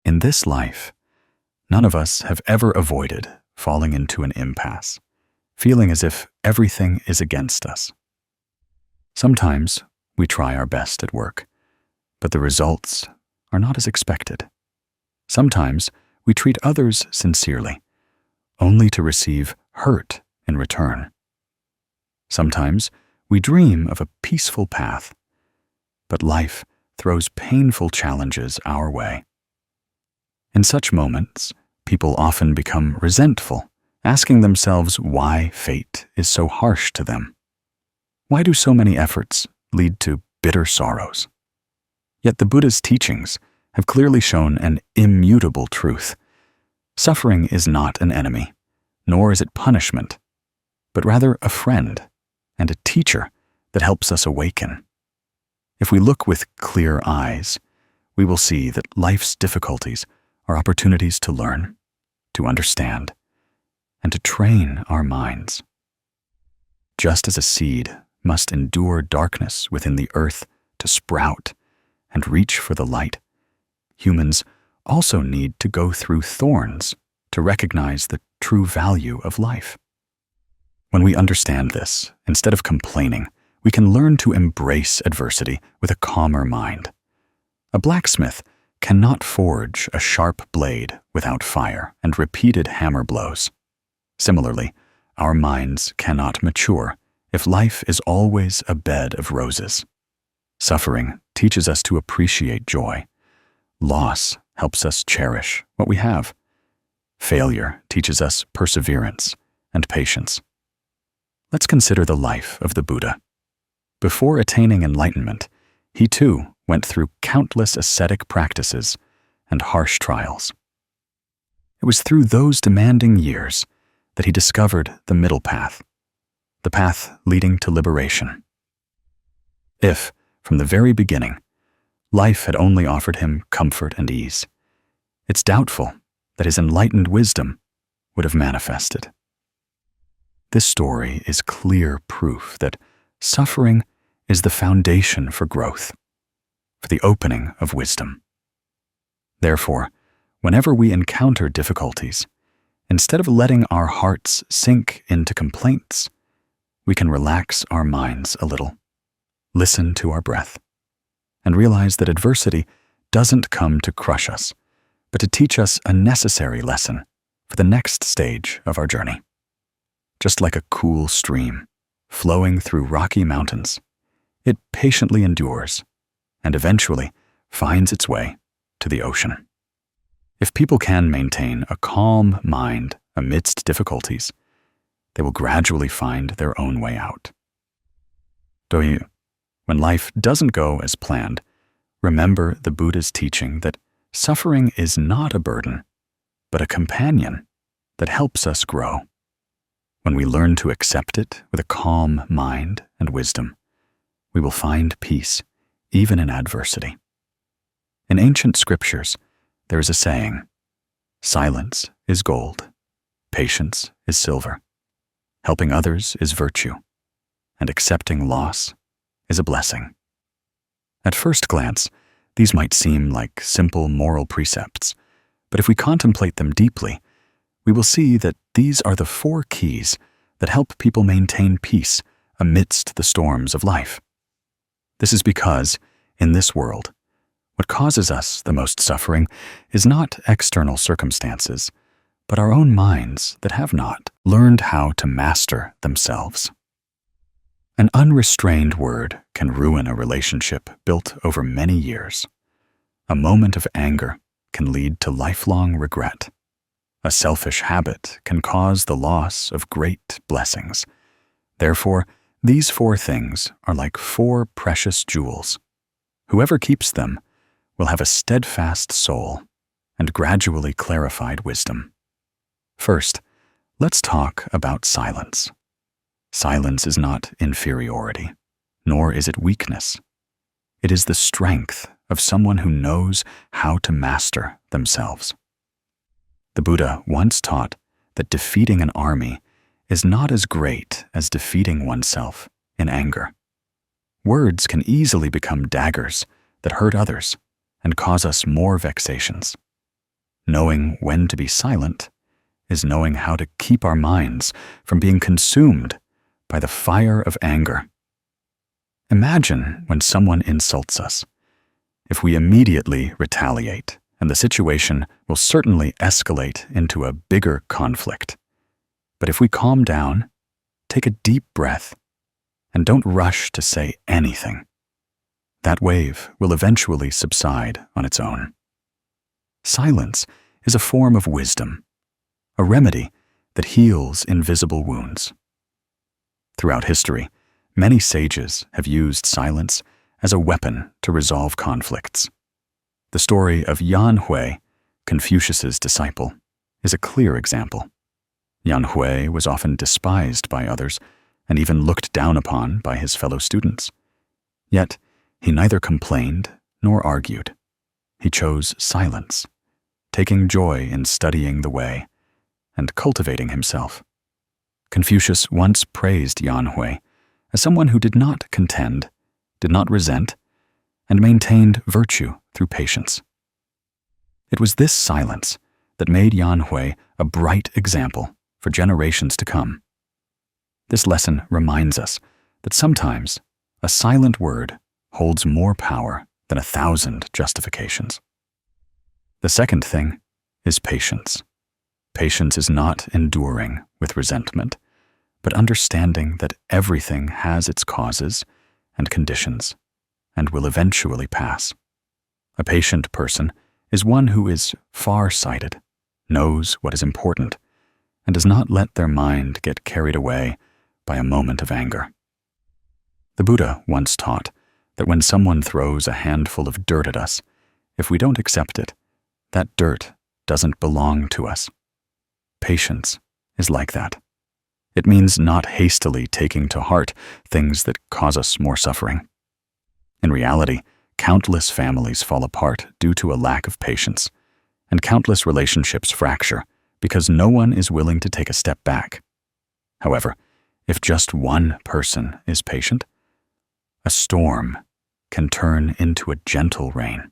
In this life, none of us have ever avoided falling into an impasse, feeling as if everything is against us. Sometimes we try our best at work, but the results are not as expected. Sometimes we treat others sincerely, only to receive hurt in return. Sometimes we dream of a peaceful path, but life throws painful challenges our way. In such moments, people often become resentful, asking themselves why fate is so harsh to them. Why do so many efforts lead to bitter sorrows? Yet the Buddha's teachings have clearly shown an immutable truth. Suffering is not an enemy, nor is it punishment, but rather a friend and a teacher that helps us awaken. If we look with clear eyes, we will see that life's difficulties are opportunities to learn, to understand, and to train our minds. Just as a seed must endure darkness within the earth to sprout and reach for the light, humans also need to go through thorns to recognize the true value of life. When we understand this, instead of complaining, we can learn to embrace adversity with a calmer mind. A blacksmith cannot forge a sharp blade without fire and repeated hammer blows. Similarly, our minds cannot mature if life is always a bed of roses. Suffering teaches us to appreciate joy. Loss helps us cherish what we have. Failure teaches us perseverance and patience. Let's consider the life of the Buddha. Before attaining enlightenment, he too went through countless ascetic practices and harsh trials. It was through those demanding years that he discovered the middle path, the path leading to liberation. If, from the very beginning, life had only offered him comfort and ease, it's doubtful that his enlightened wisdom would have manifested. This story is clear proof that suffering is the foundation for growth, for the opening of wisdom. Therefore, whenever we encounter difficulties, instead of letting our hearts sink into complaints, we can relax our minds a little, listen to our breath, and realize that adversity doesn't come to crush us, but to teach us a necessary lesson for the next stage of our journey. Just like a cool stream flowing through rocky mountains, it patiently endures and eventually finds its way to the ocean. If people can maintain a calm mind amidst difficulties, they will gradually find their own way out. When life doesn't go as planned, remember the Buddha's teaching that suffering is not a burden, but a companion that helps us grow. When we learn to accept it with a calm mind and wisdom, we will find peace even in adversity. In ancient scriptures, there is a saying, "Silence is gold, patience is silver, helping others is virtue, and accepting loss is a blessing." At first glance, these might seem like simple moral precepts, but if we contemplate them deeply, we will see that these are the 4 keys that help people maintain peace amidst the storms of life. This is because, in this world, what causes us the most suffering is not external circumstances, but our own minds that have not learned how to master themselves. An unrestrained word can ruin a relationship built over many years. A moment of anger can lead to lifelong regret. A selfish habit can cause the loss of great blessings. Therefore, these 4 things are like 4 precious jewels. Whoever keeps them will have a steadfast soul and gradually clarified wisdom. First, let's talk about silence. Silence is not inferiority, nor is it weakness. It is the strength of someone who knows how to master themselves. The Buddha once taught that defeating an army is not as great as defeating oneself in anger. Words can easily become daggers that hurt others and cause us more vexations. Knowing when to be silent is knowing how to keep our minds from being consumed by the fire of anger. Imagine when someone insults us. If we immediately retaliate, and the situation will certainly escalate into a bigger conflict. But if we calm down, take a deep breath, and don't rush to say anything, that wave will eventually subside on its own. Silence is a form of wisdom, a remedy that heals invisible wounds. Throughout history, many sages have used silence as a weapon to resolve conflicts. The story of Yan Hui, Confucius's disciple, is a clear example. Yan Hui was often despised by others and even looked down upon by his fellow students. Yet, he neither complained nor argued. He chose silence, taking joy in studying the way and cultivating himself. Confucius once praised Yan Hui as someone who did not contend, did not resent, and maintained virtue through patience. It was this silence that made Yan Hui a bright example for generations to come. This lesson reminds us that sometimes a silent word holds more power than 1,000 justifications. The second thing is patience. Patience is not enduring with resentment, but understanding that everything has its causes and conditions and will eventually pass. A patient person is one who is far-sighted, knows what is important, and does not let their mind get carried away by a moment of anger. The Buddha once taught that when someone throws a handful of dirt at us, if we don't accept it, that dirt doesn't belong to us. Patience is like that. It means not hastily taking to heart things that cause us more suffering. In reality, countless families fall apart due to a lack of patience, and countless relationships fracture because no one is willing to take a step back. However, if just one person is patient, a storm can turn into a gentle rain.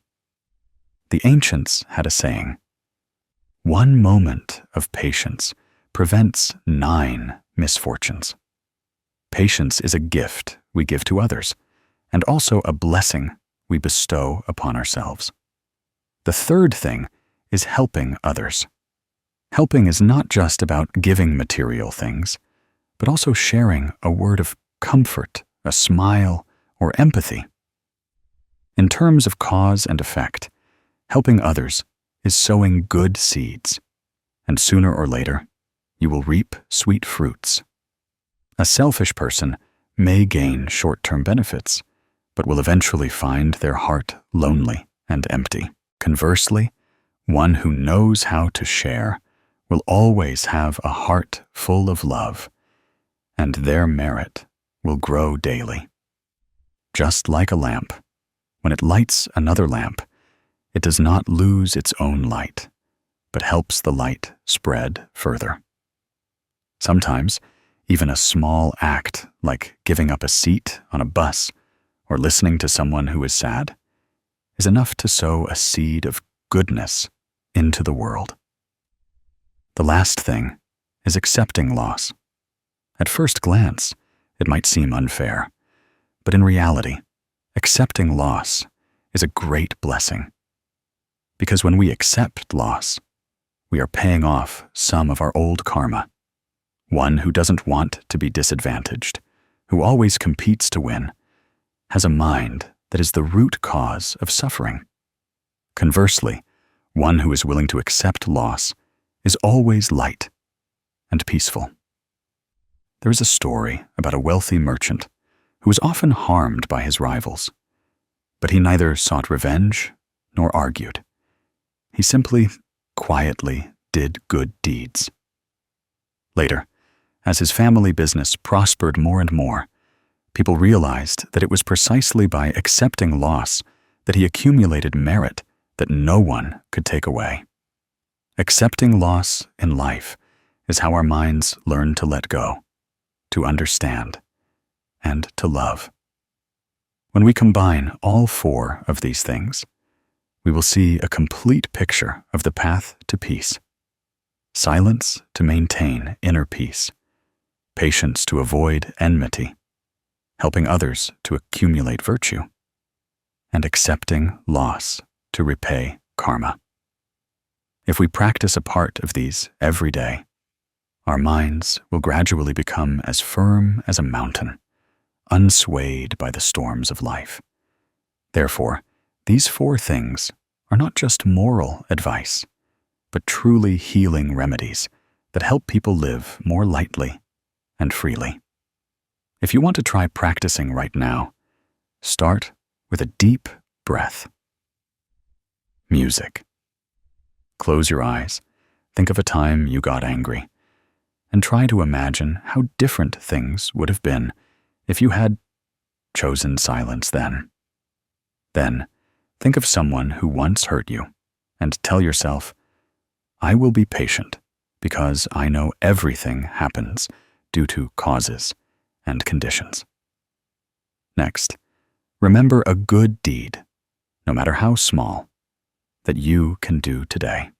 The ancients had a saying, "One moment of patience prevents 9 misfortunes." Patience is a gift we give to others, and also a blessing we bestow upon ourselves. The third thing is helping others. Helping is not just about giving material things, but also sharing a word of comfort, a smile, or empathy. In terms of cause and effect, helping others is sowing good seeds, and sooner or later, you will reap sweet fruits. A selfish person may gain short-term benefits, but will eventually find their heart lonely and empty. Conversely, one who knows how to share will always have a heart full of love, and their merit will grow daily. Just like a lamp, when it lights another lamp, it does not lose its own light, but helps the light spread further. Sometimes, even a small act like giving up a seat on a bus or listening to someone who is sad is enough to sow a seed of goodness into the world. The last thing is accepting loss. At first glance, it might seem unfair, but in reality, accepting loss is a great blessing. Because when we accept loss, we are paying off some of our old karma. One who doesn't want to be disadvantaged, who always competes to win, has a mind that is the root cause of suffering. Conversely, one who is willing to accept loss is always light and peaceful. There is a story about a wealthy merchant who was often harmed by his rivals, but he neither sought revenge nor argued. He simply, quietly did good deeds. Later, as his family business prospered more and more, people realized that it was precisely by accepting loss that he accumulated merit that no one could take away. Accepting loss in life is how our minds learn to let go, to understand, and to love. When we combine all 4 of these things, we will see a complete picture of the path to peace. Silence to maintain inner peace, patience to avoid enmity, helping others to accumulate virtue, and accepting loss to repay karma. If we practice a part of these every day, our minds will gradually become as firm as a mountain, unswayed by the storms of life. Therefore, these 4 things are not just moral advice, but truly healing remedies that help people live more lightly and freely. If you want to try practicing right now, start with a deep breath. Music. Close your eyes, think of a time you got angry, and try to imagine how different things would have been if you had chosen silence then. Then, think of someone who once hurt you, and tell yourself, I will be patient because I know everything happens due to causes and conditions. Next, remember a good deed, no matter how small, that you can do today.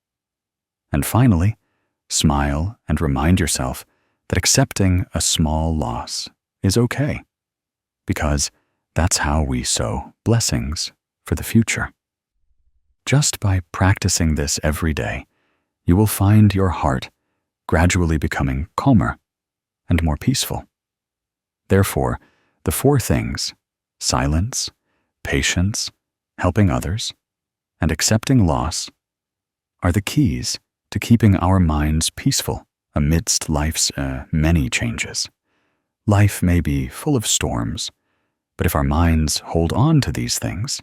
And finally, smile and remind yourself that accepting a small loss is okay, because that's how we sow blessings for the future. Just by practicing this every day, you will find your heart gradually becoming calmer and more peaceful. Therefore, the 4 things, silence, patience, helping others, and accepting loss, are the keys to keeping our minds peaceful amidst life's many changes. Life may be full of storms, but if our minds hold on to these things,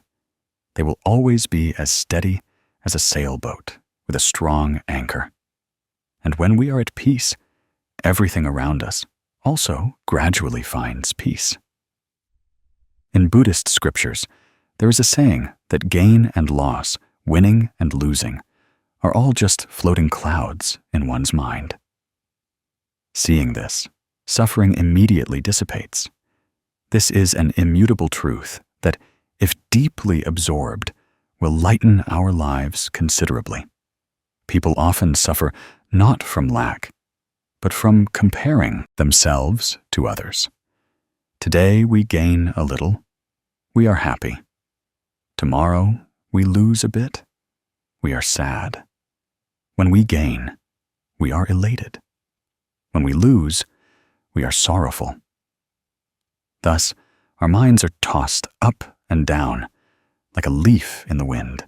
they will always be as steady as a sailboat with a strong anchor. And when we are at peace, everything around us also gradually finds peace. In Buddhist scriptures, there is a saying that gain and loss, winning and losing, are all just floating clouds in one's mind. Seeing this, suffering immediately dissipates. This is an immutable truth that, if deeply absorbed, will lighten our lives considerably. People often suffer not from lack, but from comparing themselves to others. Today we gain a little, we are happy. Tomorrow we lose a bit, we are sad. When we gain, we are elated. When we lose, we are sorrowful. Thus, our minds are tossed up and down like a leaf in the wind.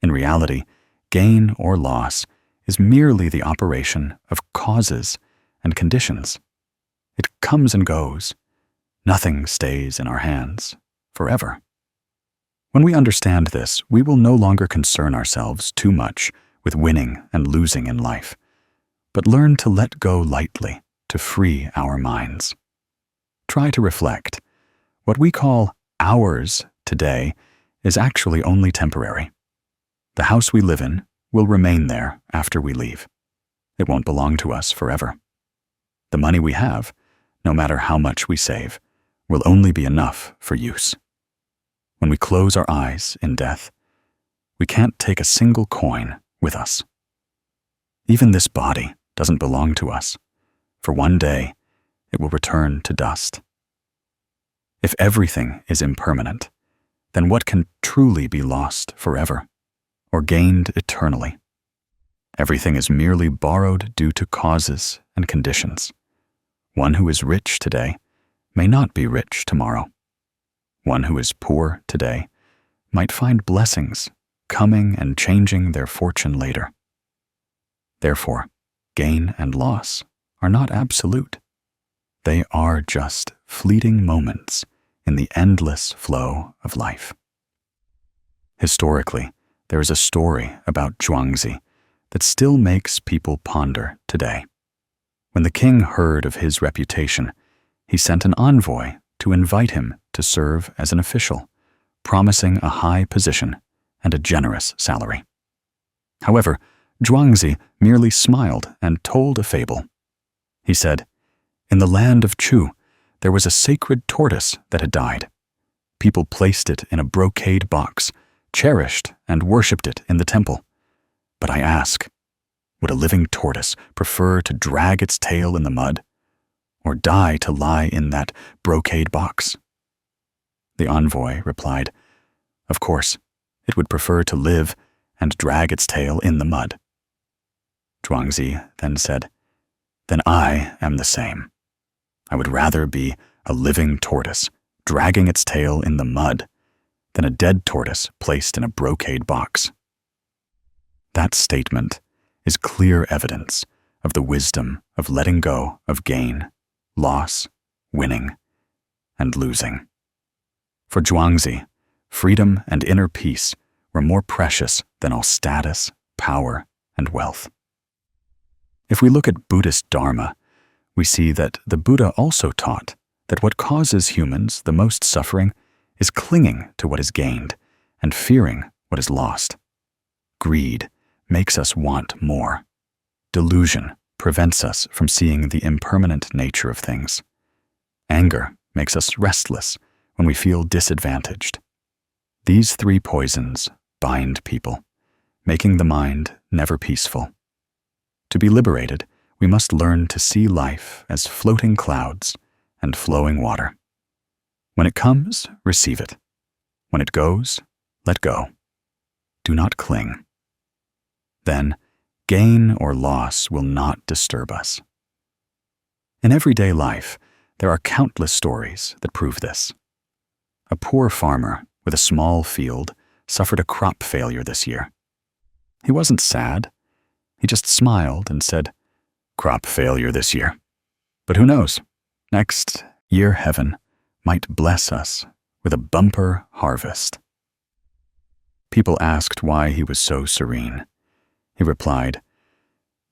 In reality, gain or loss is merely the operation of causes and conditions. It comes and goes. Nothing stays in our hands forever. When we understand this, we will no longer concern ourselves too much with winning and losing in life, but learn to let go lightly to free our minds. Try to reflect. What we call ours today is actually only temporary. The house we live in will remain there after we leave. It won't belong to us forever. The money we have, no matter how much we save, will only be enough for use. When we close our eyes in death, we can't take a single coin with us. Even this body doesn't belong to us, for one day it will return to dust. If everything is impermanent, then what can truly be lost forever or gained eternally? Everything is merely borrowed due to causes and conditions. One who is rich today may not be rich tomorrow. One who is poor today might find blessings coming and changing their fortune later. Therefore, gain and loss are not absolute. They are just fleeting moments in the endless flow of life. Historically, there is a story about Zhuangzi that still makes people ponder today. When the king heard of his reputation, he sent an envoy to invite him to serve as an official, promising a high position and a generous salary. However, Zhuangzi merely smiled and told a fable. He said, "In the land of Chu, there was a sacred tortoise that had died. People placed it in a brocade box, cherished and worshipped it in the temple. But I ask, would a living tortoise prefer to drag its tail in the mud, or die to lie in that brocade box? The envoy replied, of course, it would prefer to live and drag its tail in the mud. Zhuangzi then said, then I am the same. I would rather be a living tortoise dragging its tail in the mud than a dead tortoise placed in a brocade box. That statement is clear evidence of the wisdom of letting go of gain, loss, winning, and losing. For Zhuangzi, freedom and inner peace were more precious than all status, power, and wealth. If we look at Buddhist Dharma, we see that the Buddha also taught that what causes humans the most suffering is clinging to what is gained and fearing what is lost. Greed makes us want more. Delusion prevents us from seeing the impermanent nature of things. Anger makes us restless when we feel disadvantaged. These three poisons bind people, making the mind never peaceful. To be liberated, we must learn to see life as floating clouds and flowing water. When it comes, receive it. When it goes, let go. Do not cling. Then, gain or loss will not disturb us. In everyday life, there are countless stories that prove this. A poor farmer with a small field suffered a crop failure this year. He wasn't sad. He just smiled and said, crop failure this year. But who knows? Next year heaven might bless us with a bumper harvest. People asked why he was so serene. He replied,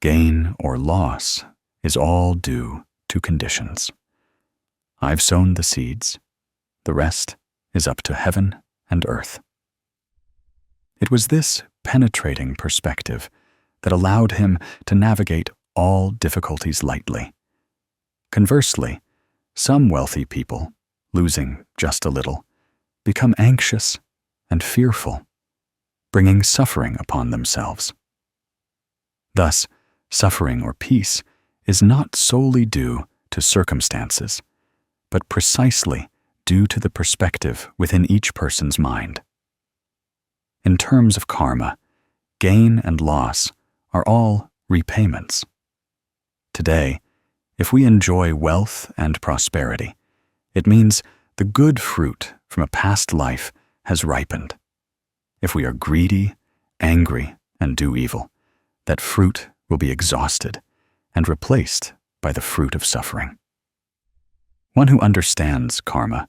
gain or loss is all due to conditions. I've sown the seeds. The rest is up to heaven and earth. It was this penetrating perspective that allowed him to navigate all difficulties lightly. Conversely, some wealthy people, losing just a little, become anxious and fearful, bringing suffering upon themselves. Thus, suffering or peace is not solely due to circumstances, but precisely due to the perspective within each person's mind. In terms of karma, gain and loss are all repayments. Today, if we enjoy wealth and prosperity, it means the good fruit from a past life has ripened. If we are greedy, angry, and do evil, that fruit will be exhausted and replaced by the fruit of suffering. One who understands karma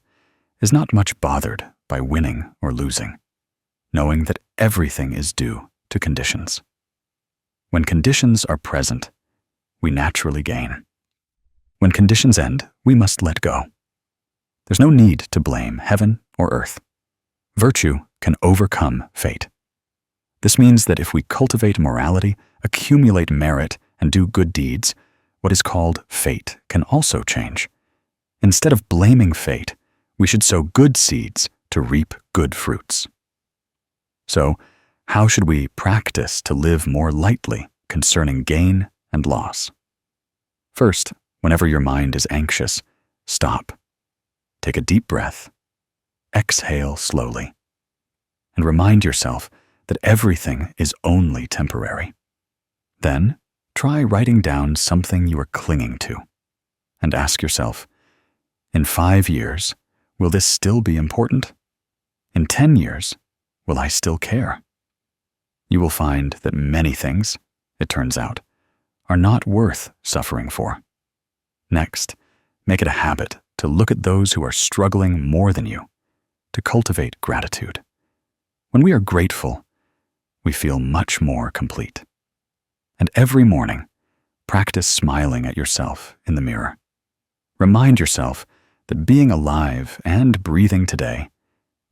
is not much bothered by winning or losing, knowing that everything is due to conditions. When conditions are present, we naturally gain. When conditions end, we must let go. There's no need to blame heaven or earth. Virtue can overcome fate. This means that if we cultivate morality, accumulate merit, and do good deeds, what is called fate can also change. Instead of blaming fate, we should sow good seeds to reap good fruits. So, how should we practice to live more lightly concerning gain and loss? First, whenever your mind is anxious, stop. Take a deep breath. Exhale slowly. And remind yourself that everything is only temporary. Then, try writing down something you are clinging to, and ask yourself, in 5 years, will this still be important? In 10 years, will I still care? You will find that many things, it turns out, are not worth suffering for. Next, make it a habit to look at those who are struggling more than you, to cultivate gratitude. When we are grateful, we feel much more complete. And every morning, practice smiling at yourself in the mirror. Remind yourself that being alive and breathing today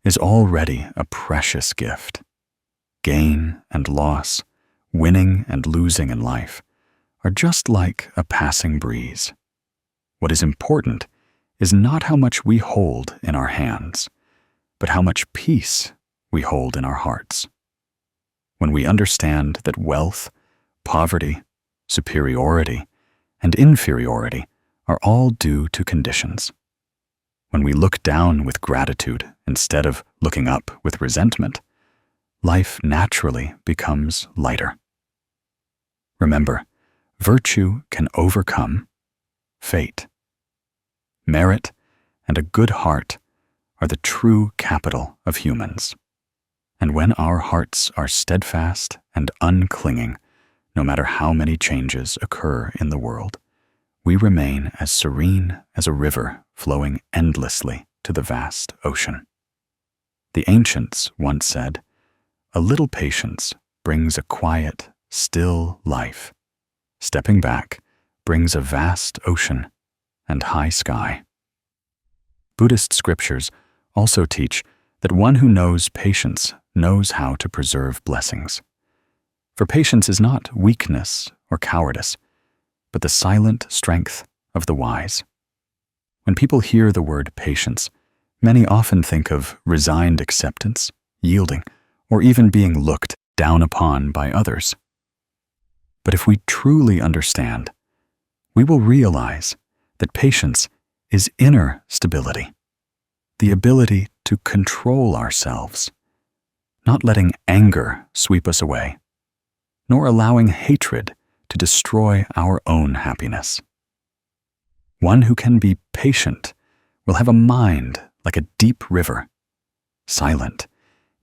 is already a precious gift. Gain and loss, winning and losing in life are just like a passing breeze. What is important is not how much we hold in our hands, but how much peace we hold in our hearts. When we understand that wealth, poverty, superiority, and inferiority are all due to conditions. When we look down with gratitude instead of looking up with resentment, life naturally becomes lighter. Remember, virtue can overcome fate. Merit and a good heart are the true capital of humans. And when our hearts are steadfast and unclinging, no matter how many changes occur in the world, we remain as serene as a river flowing endlessly to the vast ocean. The ancients once said, "A little patience brings a quiet, still life. Stepping back brings a vast ocean and high sky." Buddhist scriptures also teach that one who knows patience knows how to preserve blessings. For patience is not weakness or cowardice, but the silent strength of the wise. When people hear the word patience, many often think of resigned acceptance, yielding, or even being looked down upon by others. But if we truly understand, we will realize that patience is inner stability, the ability to control ourselves, not letting anger sweep us away, nor allowing hatred to destroy our own happiness. One who can be patient will have a mind like a deep river, silent,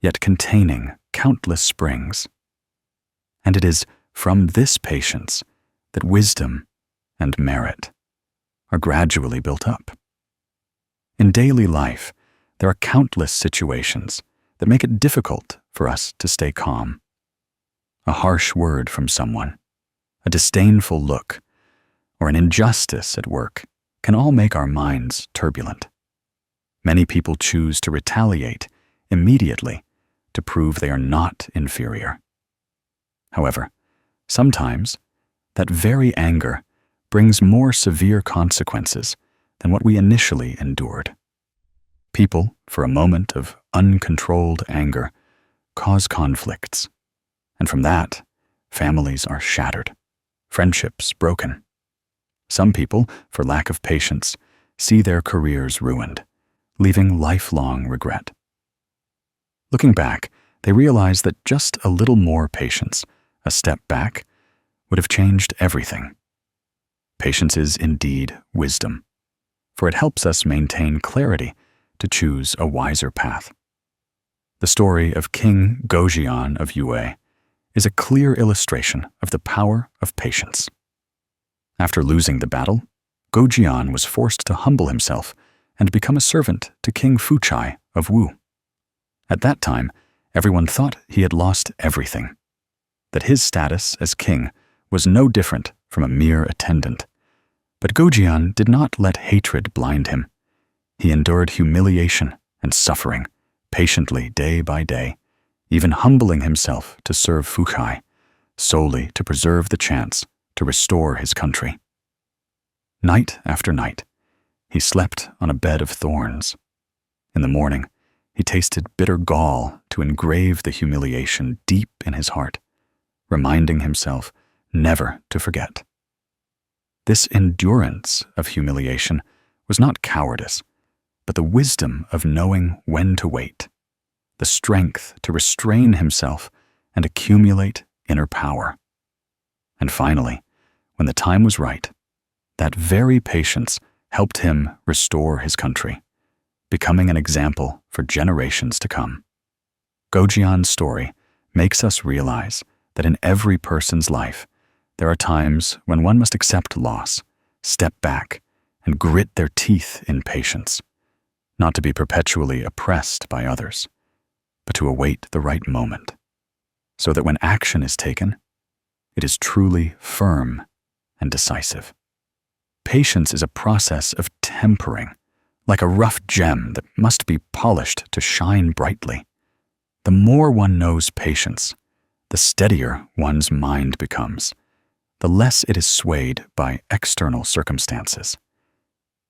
yet containing countless springs. And it is from this patience that wisdom and merit are gradually built up. In daily life, there are countless situations that make it difficult for us to stay calm. A harsh word from someone, a disdainful look, or an injustice at work can all make our minds turbulent. Many people choose to retaliate immediately to prove they are not inferior. However, sometimes that very anger brings more severe consequences than what we initially endured. People, for a moment of uncontrolled anger, cause conflicts, and from that, families are shattered, friendships broken. Some people, for lack of patience, see their careers ruined, leaving lifelong regret. Looking back, they realize that just a little more patience, a step back, would have changed everything. Patience is indeed wisdom, for it helps us maintain clarity to choose a wiser path. The story of King Gojian of Yue is a clear illustration of the power of patience. After losing the battle, Gojian was forced to humble himself and become a servant to King Fuchai of Wu. At that time, everyone thought he had lost everything, that his status as king was no different from a mere attendant. But Gojian did not let hatred blind him. He endured humiliation and suffering patiently day by day, even humbling himself to serve Fuchai, solely to preserve the chance to restore his country. Night after night, he slept on a bed of thorns. In the morning, he tasted bitter gall to engrave the humiliation deep in his heart, reminding himself never to forget. This endurance of humiliation was not cowardice, but the wisdom of knowing when to wait, the strength to restrain himself and accumulate inner power. And finally, when the time was right, that very patience helped him restore his country, becoming an example for generations to come. Gojian's story makes us realize that in every person's life, there are times when one must accept loss, step back, and grit their teeth in patience, not to be perpetually oppressed by others, but to await the right moment, so that when action is taken, it is truly firm and decisive. Patience is a process of tempering, like a rough gem that must be polished to shine brightly. The more one knows patience, the steadier one's mind becomes, the less it is swayed by external circumstances.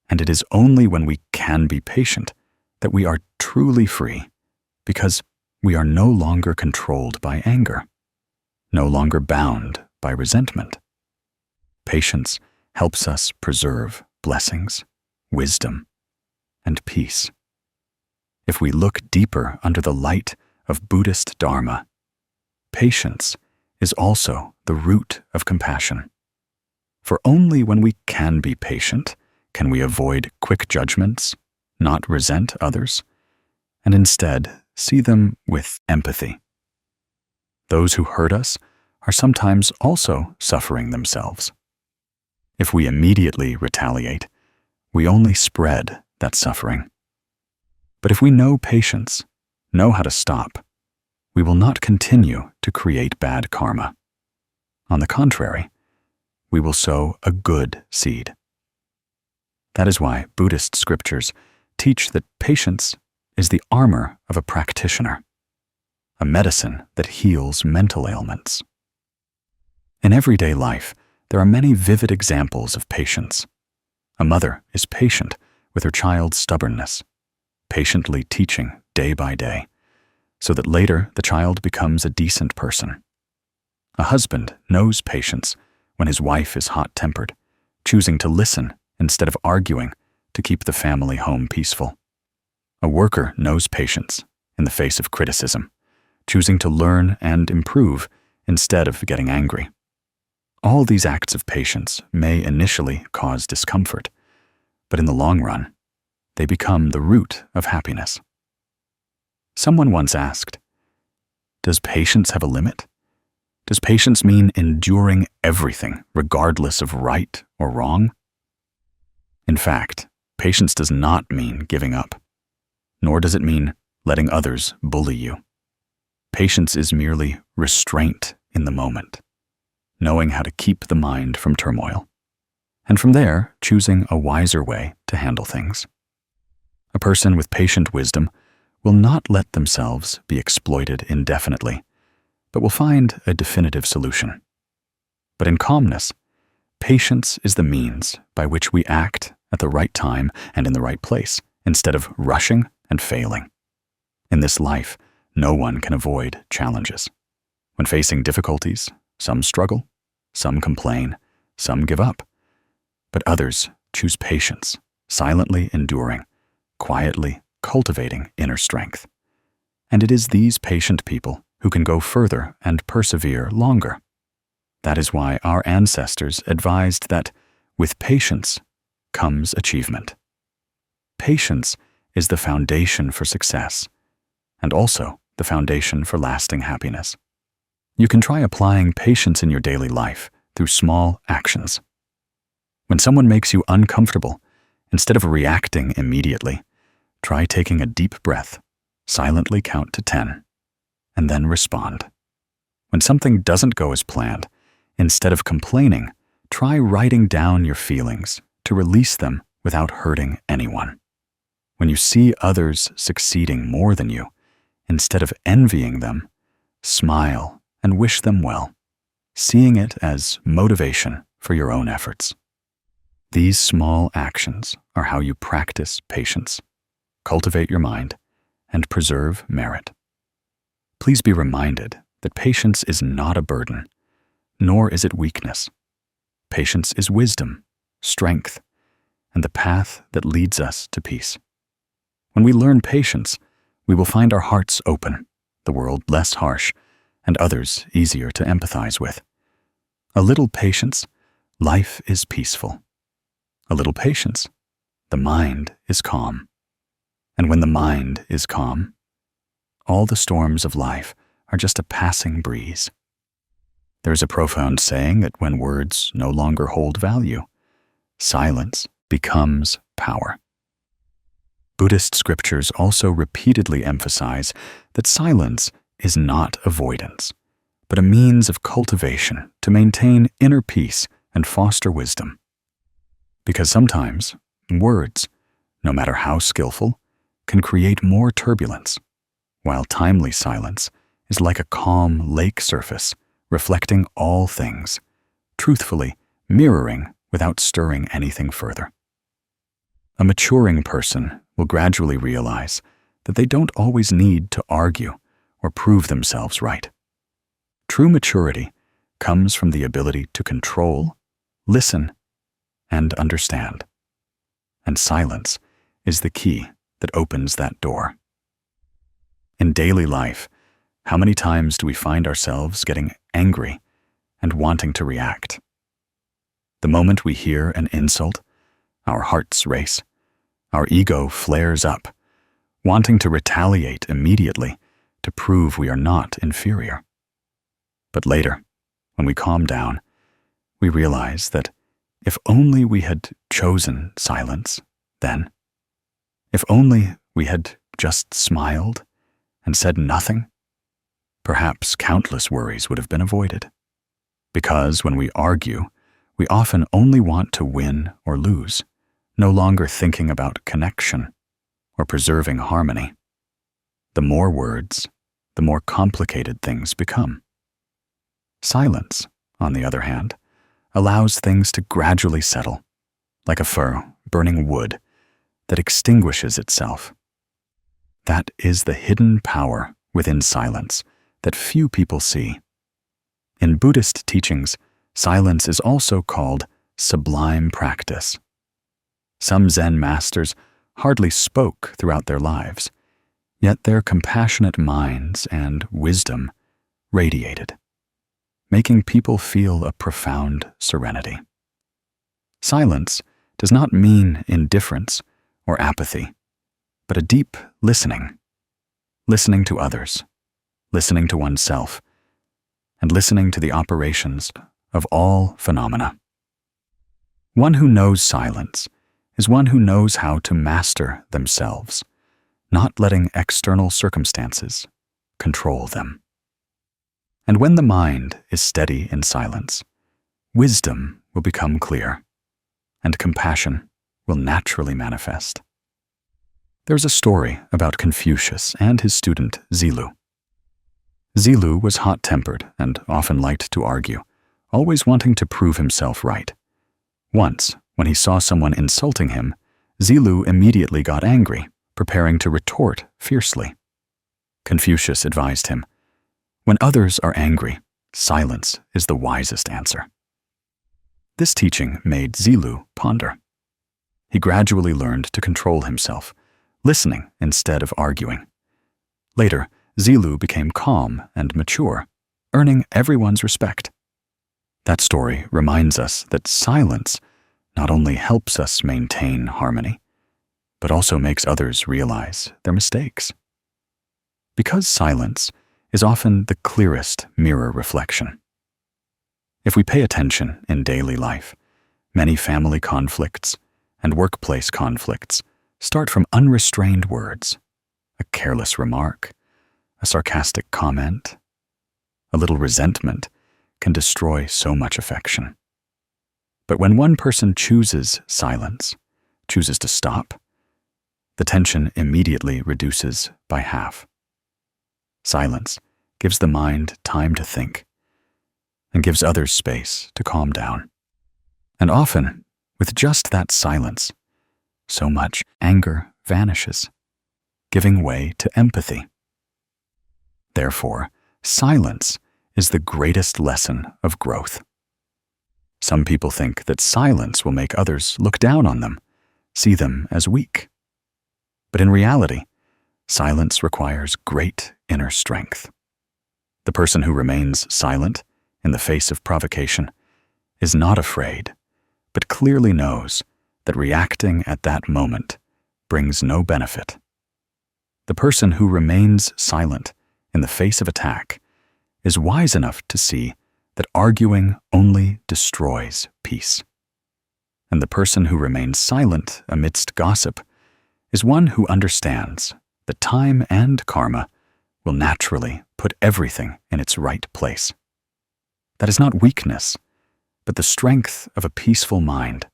And it is only when we can be patient that we are truly free, because we are no longer controlled by anger, no longer bound by resentment. Patience helps us preserve blessings, wisdom, and peace. If we look deeper under the light of Buddhist Dharma, patience is also the root of compassion. For only when we can be patient can we avoid quick judgments, not resent others, and instead see them with empathy. Those who hurt us are sometimes also suffering themselves. If we immediately retaliate, we only spread that suffering. But if we know patience, know how to stop, we will not continue to create bad karma. On the contrary, we will sow a good seed. That is why Buddhist scriptures teach that patience is the armor of a practitioner, a medicine that heals mental ailments. In everyday life, there are many vivid examples of patience. A mother is patient with her child's stubbornness, patiently teaching day by day, so that later the child becomes a decent person. A husband knows patience when his wife is hot-tempered, choosing to listen instead of arguing to keep the family home peaceful. A worker knows patience in the face of criticism, choosing to learn and improve instead of getting angry. All these acts of patience may initially cause discomfort, but in the long run, they become the root of happiness. Someone once asked, "Does patience have a limit? Does patience mean enduring everything regardless of right or wrong?" In fact, patience does not mean giving up, nor does it mean letting others bully you. Patience is merely restraint in the moment, knowing how to keep the mind from turmoil, and from there, choosing a wiser way to handle things. A person with patient wisdom will not let themselves be exploited indefinitely, but will find a definitive solution. But in calmness, patience is the means by which we act at the right time and in the right place, instead of rushing and failing. In this life, no one can avoid challenges. When facing difficulties, some struggle, some complain, some give up, but others choose patience, silently enduring, quietly cultivating inner strength. And it is these patient people who can go further and persevere longer. That is why our ancestors advised that with patience comes achievement. Patience is the foundation for success, and also the foundation for lasting happiness. You can try applying patience in your daily life through small actions. When someone makes you uncomfortable, instead of reacting immediately, try taking a deep breath, silently count to 10, and then respond. When something doesn't go as planned, instead of complaining, try writing down your feelings to release them without hurting anyone. When you see others succeeding more than you, instead of envying them, smile and wish them well, seeing it as motivation for your own efforts. These small actions are how you practice patience, cultivate your mind, and preserve merit. Please be reminded that patience is not a burden, nor is it weakness. Patience is wisdom, strength, and the path that leads us to peace. When we learn patience, we will find our hearts open, the world less harsh, and others easier to empathize with. A little patience, life is peaceful. A little patience, the mind is calm. And when the mind is calm, all the storms of life are just a passing breeze. There is a profound saying that when words no longer hold value, silence becomes power. Buddhist scriptures also repeatedly emphasize that silence is not avoidance, but a means of cultivation to maintain inner peace and foster wisdom. Because sometimes words, no matter how skillful, can create more turbulence, while timely silence is like a calm lake surface reflecting all things, truthfully mirroring without stirring anything further. A maturing person will gradually realize that they don't always need to argue or prove themselves right. True maturity comes from the ability to control, listen, and understand. And silence is the key that opens that door. In daily life, how many times do we find ourselves getting angry and wanting to react? The moment we hear an insult, our hearts race, our ego flares up, wanting to retaliate immediately to prove we are not inferior. But later, when we calm down, we realize that if only we had chosen silence then, if only we had just smiled and said nothing, perhaps countless worries would have been avoided. Because when we argue, we often only want to win or lose, no longer thinking about connection or preserving harmony. The more words, the more complicated things become. Silence, on the other hand, allows things to gradually settle, like a fire burning wood that extinguishes itself. That is the hidden power within silence that few people see. In Buddhist teachings, silence is also called sublime practice. Some Zen masters hardly spoke throughout their lives, yet their compassionate minds and wisdom radiated, making people feel a profound serenity. Silence does not mean indifference or apathy, but a deep listening to others, listening to oneself, and listening to the operations of all phenomena. One who knows silence is one who knows how to master themselves, not letting external circumstances control them. And when the mind is steady in silence, wisdom will become clear, and compassion will naturally manifest. There's a story about Confucius and his student Zilu. Zilu was hot-tempered and often liked to argue, always wanting to prove himself right. Once, when he saw someone insulting him, Zilu immediately got angry, preparing to retort fiercely. Confucius advised him, "When others are angry, silence is the wisest answer." This teaching made Zilu ponder. He gradually learned to control himself, listening instead of arguing. Later, Zilu became calm and mature, earning everyone's respect. That story reminds us that silence not only helps us maintain harmony, but also makes others realize their mistakes. Because silence is often the clearest mirror reflection. If we pay attention in daily life, many family conflicts and workplace conflicts start from unrestrained words, a careless remark, a sarcastic comment. A little resentment can destroy so much affection. But when one person chooses silence, chooses to stop, the tension immediately reduces by half. Silence gives the mind time to think and gives others space to calm down. And often, with just that silence, so much anger vanishes, giving way to empathy. Therefore, silence is the greatest lesson of growth. Some people think that silence will make others look down on them, see them as weak. But in reality, silence requires great inner strength. The person who remains silent in the face of provocation is not afraid, but clearly knows that reacting at that moment brings no benefit. The person who remains silent in the face of attack is wise enough to see that arguing only destroys peace. And the person who remains silent amidst gossip is one who understands that time and karma will naturally put everything in its right place. That is not weakness, but the strength of a peaceful mind,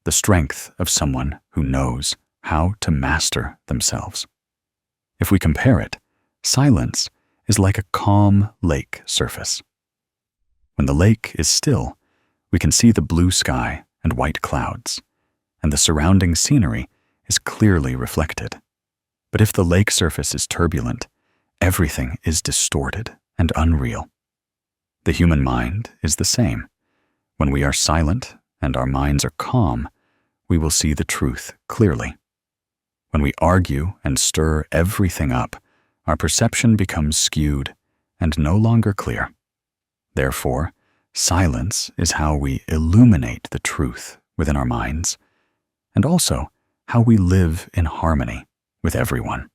the strength of someone who knows how to master themselves. If we compare it, silence is like a calm lake surface. When the lake is still, we can see the blue sky and white clouds, and the surrounding scenery is clearly reflected. But if the lake surface is turbulent, everything is distorted and unreal. The human mind is the same. When we are silent and our minds are calm, we will see the truth clearly. When we argue and stir everything up, our perception becomes skewed and no longer clear. Therefore, silence is how we illuminate the truth within our minds, and also how we live in harmony with everyone.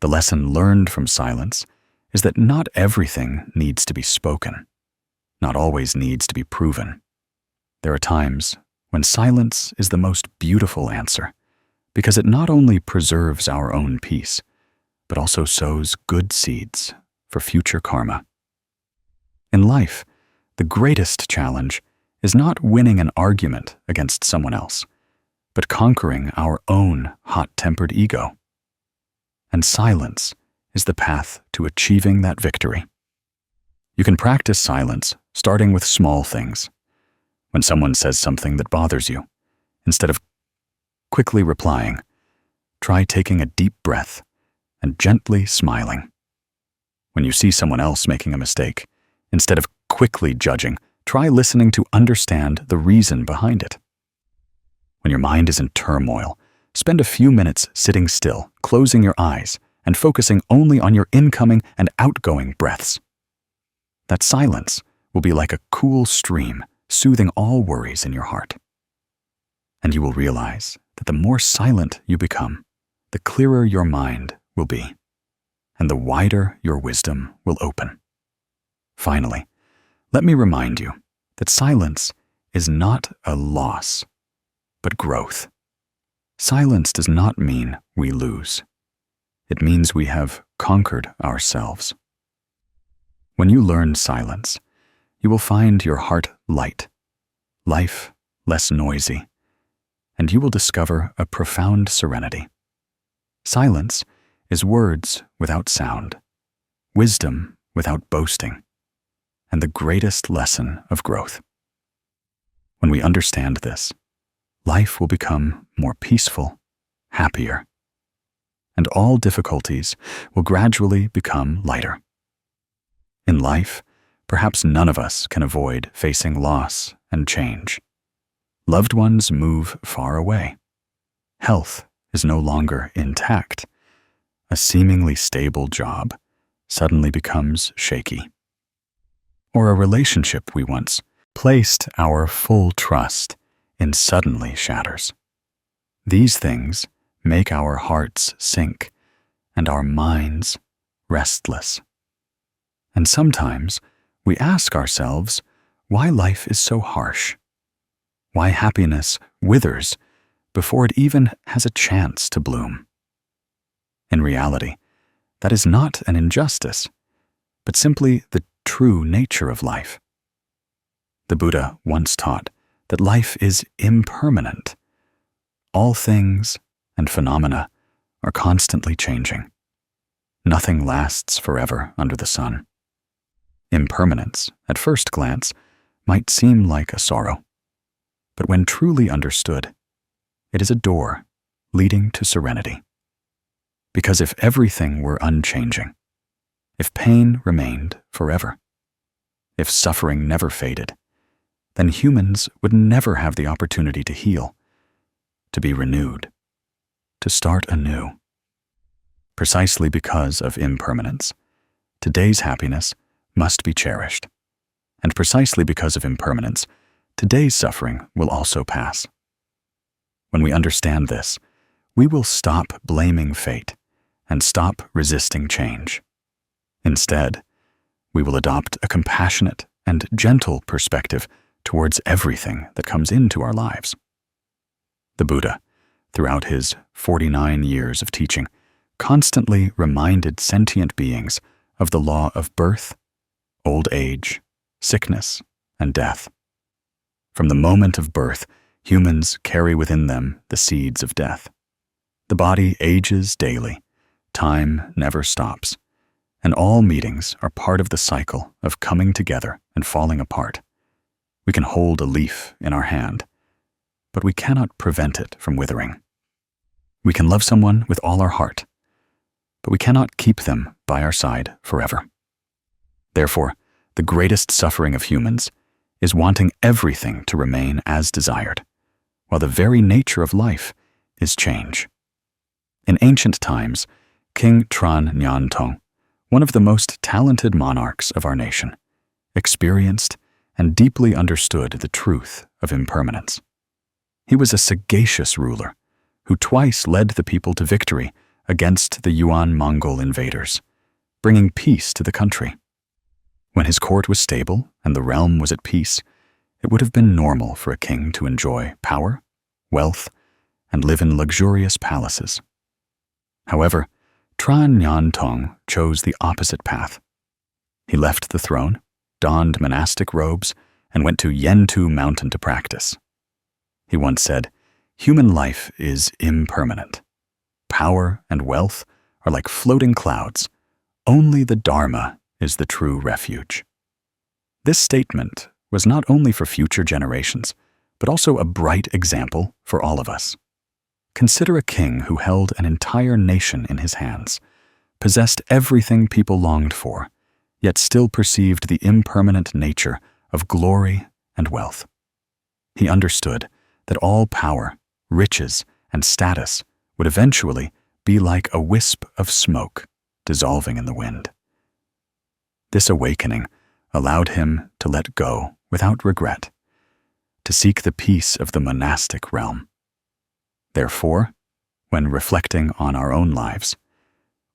The lesson learned from silence is that not everything needs to be spoken, not always needs to be proven. There are times when silence is the most beautiful answer, because it not only preserves our own peace, but also sows good seeds for future karma. In life, the greatest challenge is not winning an argument against someone else, but conquering our own hot-tempered ego. And silence is the path to achieving that victory. You can practice silence starting with small things. When someone says something that bothers you, instead of quickly replying, try taking a deep breath and gently smiling. When you see someone else making a mistake, instead of quickly judging, try listening to understand the reason behind it. When your mind is in turmoil, spend a few minutes sitting still, closing your eyes, and focusing only on your incoming and outgoing breaths. That silence will be like a cool stream, soothing all worries in your heart. And you will realize that the more silent you become, the clearer your mind will be, and the wider your wisdom will open. Finally, let me remind you that silence is not a loss, but growth. Silence does not mean we lose. It means we have conquered ourselves. When you learn silence, you will find your heart light, life less noisy, and you will discover a profound serenity. Silence is words without sound, wisdom without boasting, and the greatest lesson of growth. When we understand this, life will become more peaceful, happier, and all difficulties will gradually become lighter. In life, perhaps none of us can avoid facing loss and change. Loved ones move far away. Health is no longer intact. A seemingly stable job suddenly becomes shaky. Or a relationship we once placed our full trust in suddenly shatters. These things make our hearts sink and our minds restless. And sometimes we ask ourselves why life is so harsh, why happiness withers before it even has a chance to bloom. In reality, that is not an injustice, but simply the true nature of life. The Buddha once taught that life is impermanent. All things and phenomena are constantly changing. Nothing lasts forever under the sun. Impermanence, at first glance, might seem like a sorrow, but when truly understood, it is a door leading to serenity. Because if everything were unchanging, if pain remained forever, if suffering never faded, then humans would never have the opportunity to heal, to be renewed, to start anew. Precisely because of impermanence, today's happiness must be cherished. And precisely because of impermanence, today's suffering will also pass. When we understand this, we will stop blaming fate and stop resisting change. Instead, we will adopt a compassionate and gentle perspective towards everything that comes into our lives. The Buddha, throughout his 49 years of teaching, constantly reminded sentient beings of the law of birth, old age, sickness, and death. From the moment of birth, humans carry within them the seeds of death. The body ages daily, time never stops, and all meetings are part of the cycle of coming together and falling apart. We can hold a leaf in our hand, but we cannot prevent it from withering. We can love someone with all our heart, but we cannot keep them by our side forever. Therefore, the greatest suffering of humans is wanting everything to remain as desired, while the very nature of life is change. In ancient times, King Tran Nhan Tong, one of the most talented monarchs of our nation, experienced and deeply understood the truth of impermanence. He was a sagacious ruler who twice led the people to victory against the Yuan Mongol invaders, bringing peace to the country. When his court was stable and the realm was at peace, it would have been normal for a king to enjoy power, wealth, and live in luxurious palaces. However, Tran Nhan Tong chose the opposite path. He left the throne, donned monastic robes, and went to Yentu Mountain to practice. He once said, "Human life is impermanent. Power and wealth are like floating clouds. Only the Dharma is the true refuge." This statement was not only for future generations, but also a bright example for all of us. Consider a king who held an entire nation in his hands, possessed everything people longed for, yet still perceived the impermanent nature of glory and wealth. He understood that all power, riches, and status would eventually be like a wisp of smoke dissolving in the wind. This awakening allowed him to let go without regret, to seek the peace of the monastic realm. Therefore, when reflecting on our own lives,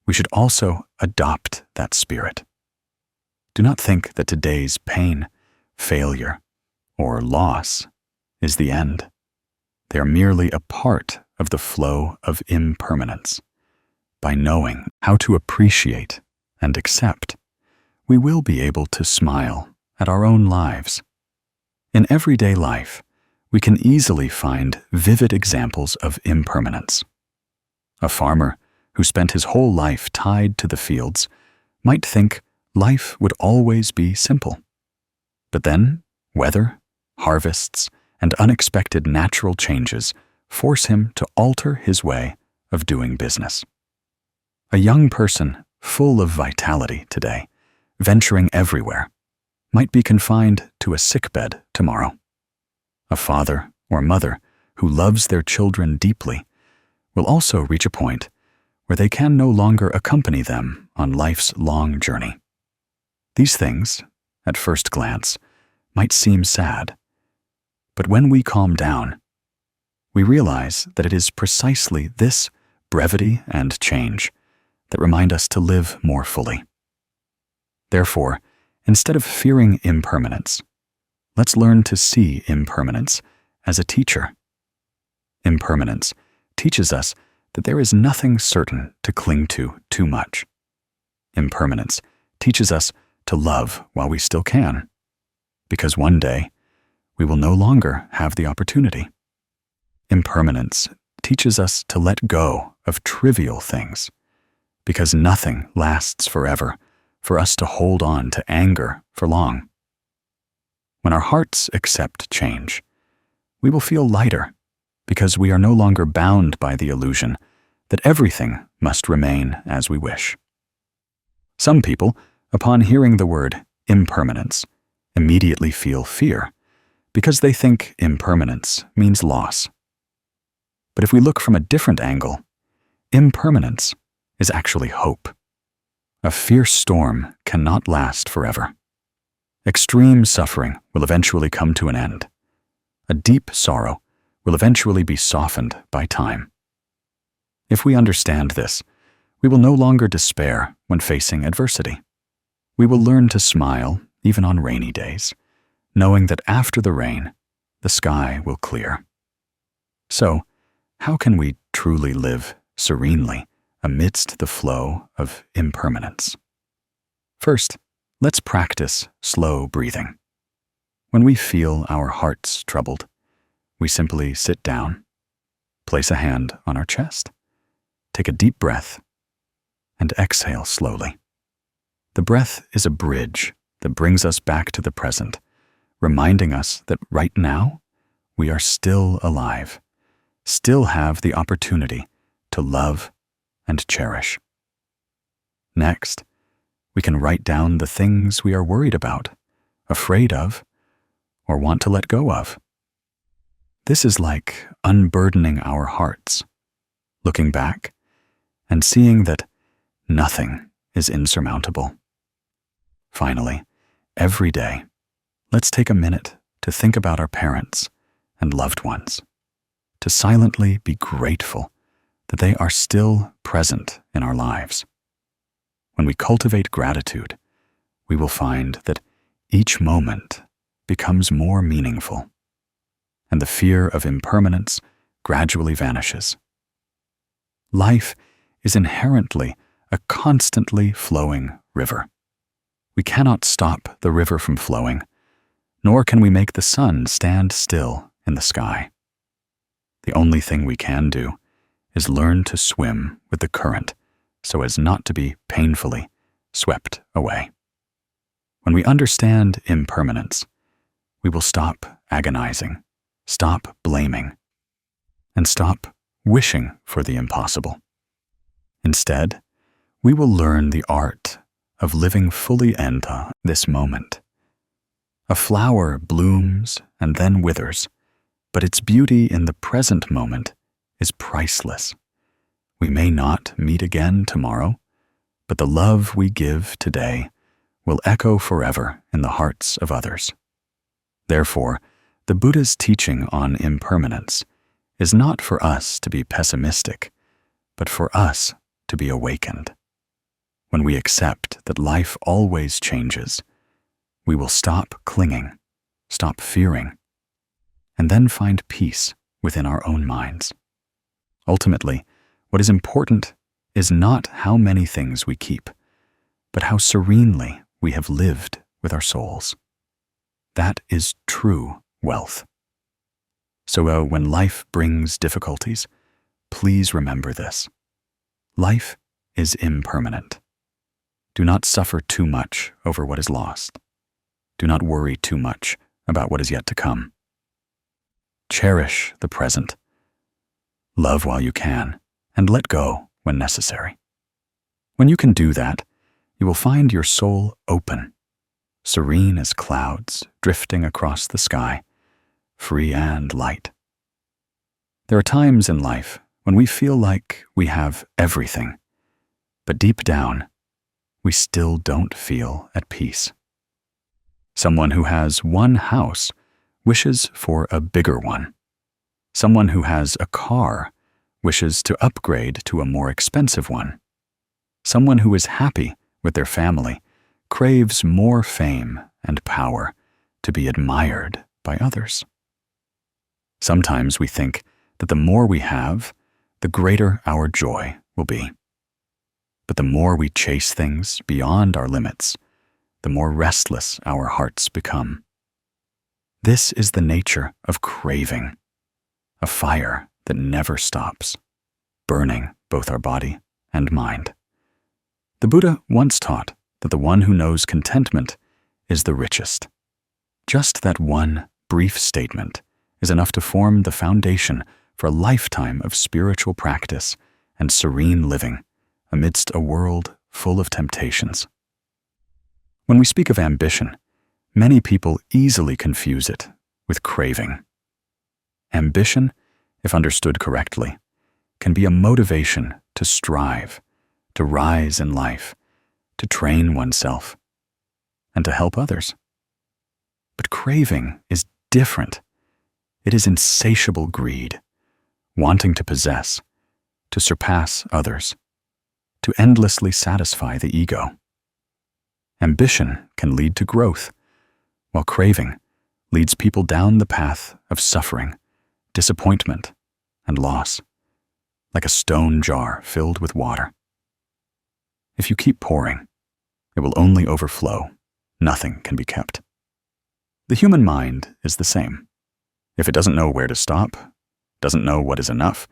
we should also adopt that spirit. Do not think that today's pain, failure, or loss is the end. They are merely a part of the flow of impermanence. By knowing how to appreciate and accept, we will be able to smile at our own lives. In everyday life, we can easily find vivid examples of impermanence. A farmer who spent his whole life tied to the fields might think life would always be simple. But then, weather, harvests, and unexpected natural changes force him to alter his way of doing business. A young person full of vitality today, venturing everywhere, might be confined to a sickbed tomorrow. A father or mother who loves their children deeply will also reach a point where they can no longer accompany them on life's long journey. These things, at first glance, might seem sad, but when we calm down, we realize that it is precisely this brevity and change that remind us to live more fully. Therefore, instead of fearing impermanence, let's learn to see impermanence as a teacher. Impermanence teaches us that there is nothing certain to cling to too much. Impermanence teaches us to love while we still can, because one day we will no longer have the opportunity. Impermanence teaches us to let go of trivial things, because nothing lasts forever for us to hold on to anger for long. When our hearts accept change, we will feel lighter because we are no longer bound by the illusion that everything must remain as we wish. Some people, upon hearing the word impermanence, immediately feel fear because they think impermanence means loss. But if we look from a different angle, impermanence is actually hope. A fierce storm cannot last forever. Extreme suffering will eventually come to an end. A deep sorrow will eventually be softened by time. If we understand this, we will no longer despair when facing adversity. We will learn to smile even on rainy days, knowing that after the rain, the sky will clear. So, how can we truly live serenely amidst the flow of impermanence? First, let's practice slow breathing. When we feel our hearts troubled, we simply sit down, place a hand on our chest, take a deep breath, and exhale slowly. The breath is a bridge that brings us back to the present, reminding us that right now we are still alive, still have the opportunity to love and cherish. Next, we can write down the things we are worried about, afraid of, or want to let go of. This is like unburdening our hearts, looking back and seeing that nothing is insurmountable. Finally, every day, let's take a minute to think about our parents and loved ones, to silently be grateful that they are still present in our lives. When we cultivate gratitude, we will find that each moment becomes more meaningful, and the fear of impermanence gradually vanishes. Life is inherently a constantly flowing river. We cannot stop the river from flowing, nor can we make the sun stand still in the sky. The only thing we can do is learn to swim with the current so as not to be painfully swept away. When we understand impermanence, we will stop agonizing, stop blaming, and stop wishing for the impossible. Instead, we will learn the art of living fully into this moment. A flower blooms and then withers, but its beauty in the present moment is priceless. We may not meet again tomorrow, but the love we give today will echo forever in the hearts of others. Therefore, the Buddha's teaching on impermanence is not for us to be pessimistic, but for us to be awakened. When we accept that life always changes, we will stop clinging, stop fearing, and then find peace within our own minds. Ultimately, what is important is not how many things we keep, but how serenely we have lived with our souls. That is true wealth. So when life brings difficulties, please remember this. Life is impermanent. Do not suffer too much over what is lost. Do not worry too much about what is yet to come. Cherish the present. Love while you can, and let go when necessary. When you can do that, you will find your soul open, serene as clouds drifting across the sky, free and light. There are times in life when we feel like we have everything, but deep down, we still don't feel at peace. Someone who has one house wishes for a bigger one. Someone who has a car wishes to upgrade to a more expensive one. Someone who is happy with their family craves more fame and power to be admired by others. Sometimes we think that the more we have, the greater our joy will be. But the more we chase things beyond our limits, the more restless our hearts become. This is the nature of craving, a fire that never stops, burning both our body and mind. The Buddha once taught that the one who knows contentment is the richest. Just that one brief statement is enough to form the foundation for a lifetime of spiritual practice and serene living amidst a world full of temptations. When we speak of ambition, many people easily confuse it with craving. Ambition, if understood correctly, can be a motivation to strive, to rise in life, to train oneself, and to help others. But craving is different. It is insatiable greed, wanting to possess, to surpass others, to endlessly satisfy the ego. Ambition can lead to growth, while craving leads people down the path of suffering, disappointment, and loss, like a stone jar filled with water. If you keep pouring, it will only overflow. Nothing can be kept. The human mind is the same. If it doesn't know where to stop, doesn't know what is enough,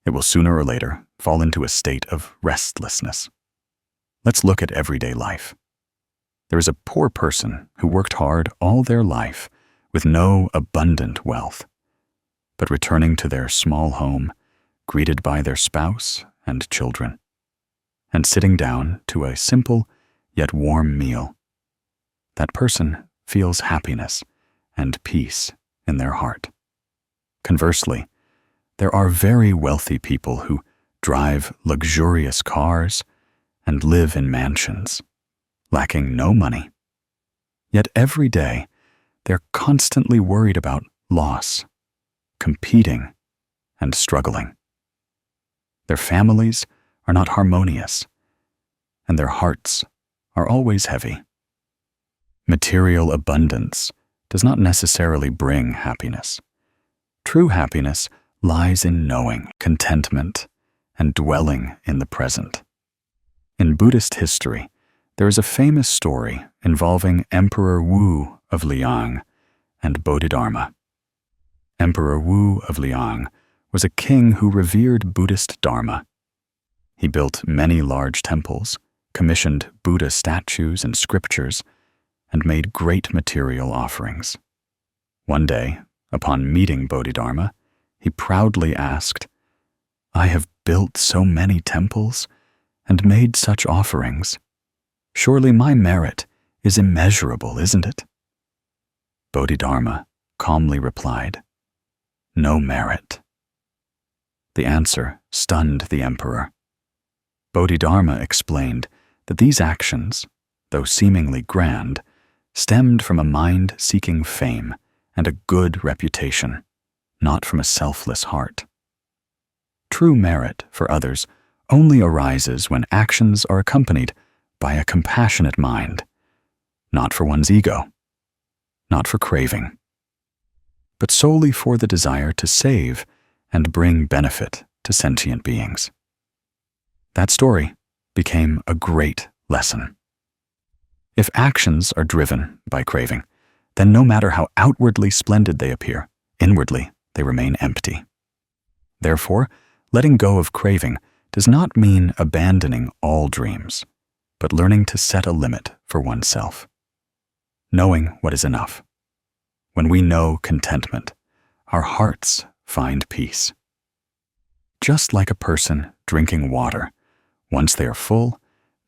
it will sooner or later fall into a state of restlessness. Let's look at everyday life. There is a poor person who worked hard all their life with no abundant wealth, but returning to their small home, greeted by their spouse and children. and sitting down to a simple yet warm meal. That person feels happiness and peace in their heart. Conversely, there are very wealthy people who drive luxurious cars and live in mansions, lacking no money. Yet every day, they're constantly worried about loss, competing, and struggling. Their families are not harmonious, and their hearts are always heavy. Material abundance does not necessarily bring happiness. True happiness lies in knowing contentment and dwelling in the present. In Buddhist history, there is a famous story involving Emperor Wu of Liang and Bodhidharma. Emperor Wu of Liang was a king who revered Buddhist Dharma. He built many large temples, commissioned Buddha statues and scriptures, and made great material offerings. One day, upon meeting Bodhidharma, he proudly asked, "I have built so many temples and made such offerings. Surely my merit is immeasurable, isn't it?" Bodhidharma calmly replied, "No merit." The answer stunned the emperor. Bodhidharma explained that these actions, though seemingly grand, stemmed from a mind seeking fame and a good reputation, not from a selfless heart. True merit for others only arises when actions are accompanied by a compassionate mind, not for one's ego, not for craving, but solely for the desire to save and bring benefit to sentient beings. That story became a great lesson. If actions are driven by craving, then no matter how outwardly splendid they appear, inwardly they remain empty. Therefore, letting go of craving does not mean abandoning all dreams, but learning to set a limit for oneself. Knowing what is enough. When we know contentment, our hearts find peace. Just like a person drinking water, once they are full,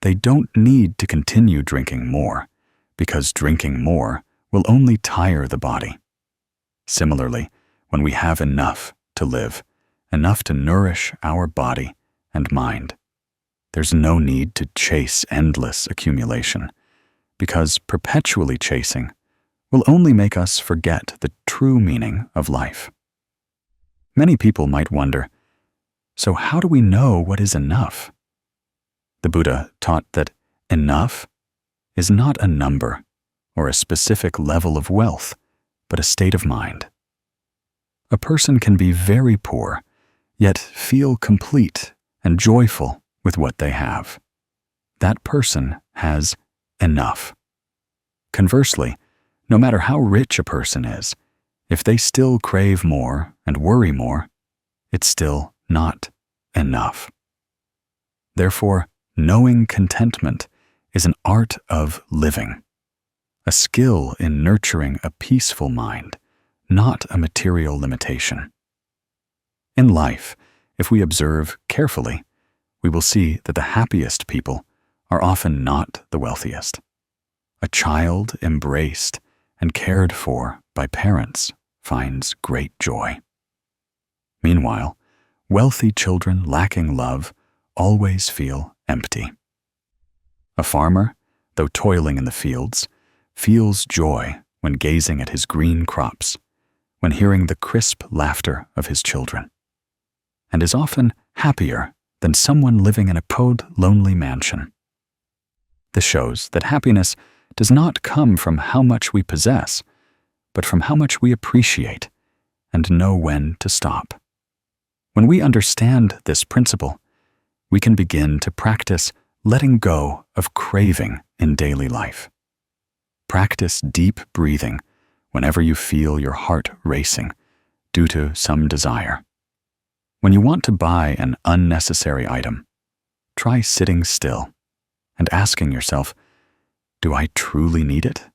they don't need to continue drinking more, because drinking more will only tire the body. Similarly, when we have enough to live, enough to nourish our body and mind, there's no need to chase endless accumulation, because perpetually chasing will only make us forget the true meaning of life. Many people might wonder, so how do we know what is enough? The Buddha taught that enough is not a number or a specific level of wealth, but a state of mind. A person can be very poor, yet feel complete and joyful with what they have. That person has enough. Conversely, no matter how rich a person is, if they still crave more and worry more, it's still not enough. Therefore, knowing contentment is an art of living, a skill in nurturing a peaceful mind, not a material limitation. In life, if we observe carefully, we will see that the happiest people are often not the wealthiest. A child embraced and cared for by parents finds great joy. Meanwhile, wealthy children lacking love always feel empty. A farmer, though toiling in the fields, feels joy when gazing at his green crops, when hearing the crisp laughter of his children, and is often happier than someone living in a cold, lonely mansion. This shows that happiness does not come from how much we possess, but from how much we appreciate and know when to stop. When we understand this principle, we can begin to practice letting go of craving in daily life. Practice deep breathing whenever you feel your heart racing due to some desire. When you want to buy an unnecessary item, try sitting still and asking yourself, do I truly need it?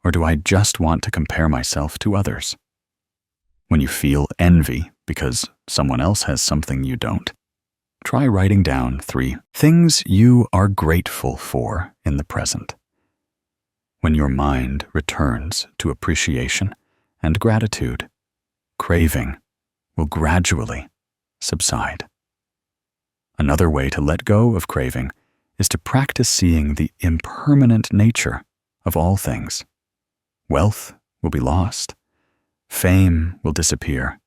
Or do I just want to compare myself to others? When you feel envy because someone else has something you don't, try writing down 3 things you are grateful for in the present. When your mind returns to appreciation and gratitude, craving will gradually subside. Another way to let go of craving is to practice seeing the impermanent nature of all things. Wealth will be lost, fame will disappear,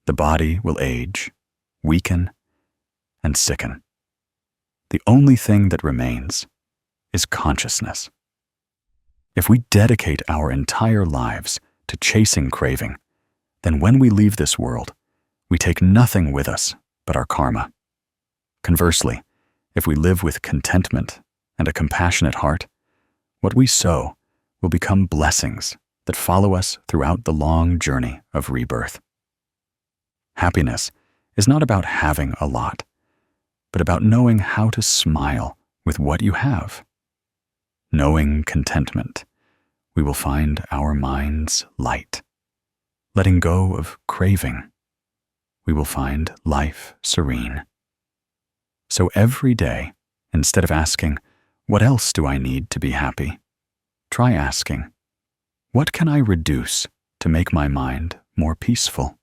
the body will age, weaken, and sicken. The only thing that remains is consciousness. If we dedicate our entire lives to chasing craving, then when we leave this world, we take nothing with us but our karma. Conversely, if we live with contentment and a compassionate heart, what we sow will become blessings that follow us throughout the long journey of rebirth. Happiness is not about having a lot, but about knowing how to smile with what you have. Knowing contentment, we will find our minds light. Letting go of craving, we will find life serene. So every day, instead of asking, "What else do I need to be happy?" try asking, "What can I reduce to make my mind more peaceful?"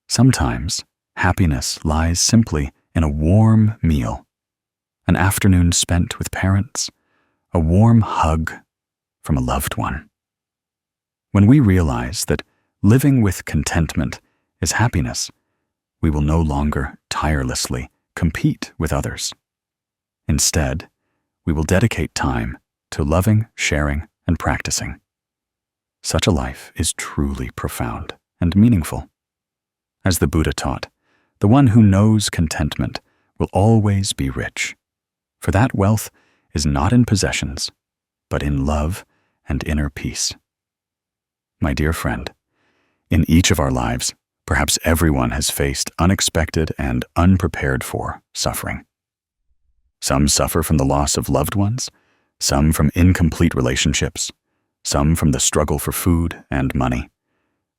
Sometimes, happiness lies simply in a warm meal, an afternoon spent with parents, a warm hug from a loved one. When we realize that living with contentment is happiness, we will no longer tirelessly compete with others. Instead, we will dedicate time to loving, sharing, and practicing. Such a life is truly profound and meaningful. As the Buddha taught, the one who knows contentment will always be rich, for that wealth is not in possessions, but in love and inner peace. My dear friend, in each of our lives, perhaps everyone has faced unexpected and unprepared for suffering. Some suffer from the loss of loved ones, some from incomplete relationships, some from the struggle for food and money,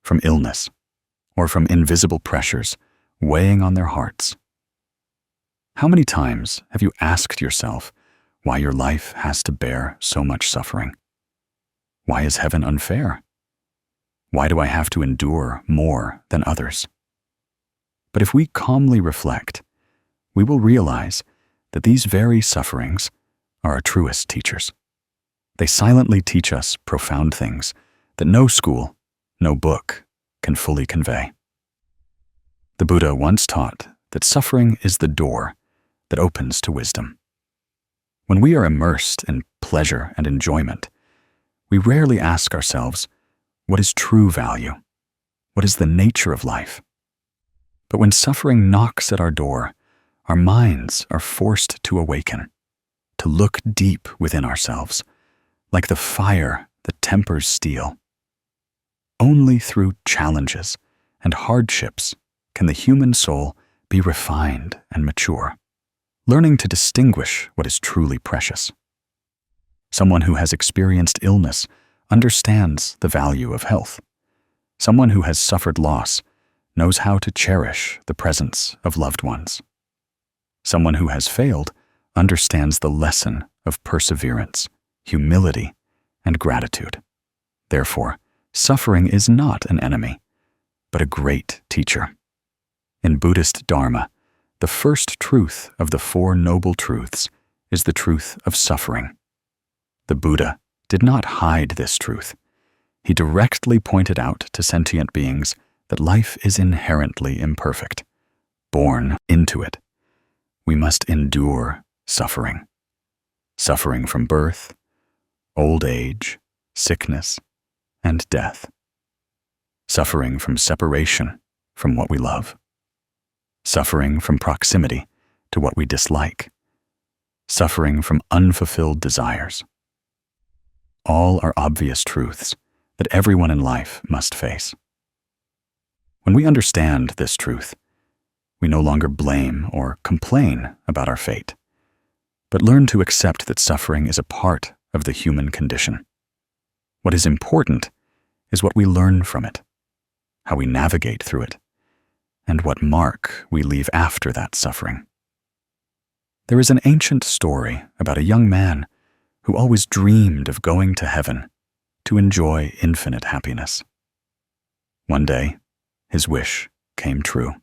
from illness, or from invisible pressures weighing on their hearts. How many times have you asked yourself why your life has to bear so much suffering? Why is heaven unfair? Why do I have to endure more than others? But if we calmly reflect, we will realize that these very sufferings are our truest teachers. They silently teach us profound things that no school, no book can fully convey. The Buddha once taught that suffering is the door that opens to wisdom. When we are immersed in pleasure and enjoyment, we rarely ask ourselves, what is true value? What is the nature of life? But when suffering knocks at our door, our minds are forced to awaken, to look deep within ourselves, like the fire that tempers steel. Only through challenges and hardships can the human soul be refined and mature, learning to distinguish what is truly precious. Someone who has experienced illness understands the value of health. Someone who has suffered loss knows how to cherish the presence of loved ones. Someone who has failed understands the lesson of perseverance, humility, and gratitude. Therefore, suffering is not an enemy, but a great teacher. In Buddhist Dharma, the first truth of the Four Noble Truths is the truth of suffering. The Buddha did not hide this truth. He directly pointed out to sentient beings that life is inherently imperfect, born into it. We must endure suffering. Suffering from birth, old age, sickness, and death. Suffering from separation from what we love. Suffering from proximity to what we dislike. Suffering from unfulfilled desires. All are obvious truths that everyone in life must face. When we understand this truth, we no longer blame or complain about our fate, but learn to accept that suffering is a part of the human condition. What is important is what we learn from it, how we navigate through it, and what mark we leave after that suffering. There is an ancient story about a young man who always dreamed of going to heaven to enjoy infinite happiness. One day, his wish came true.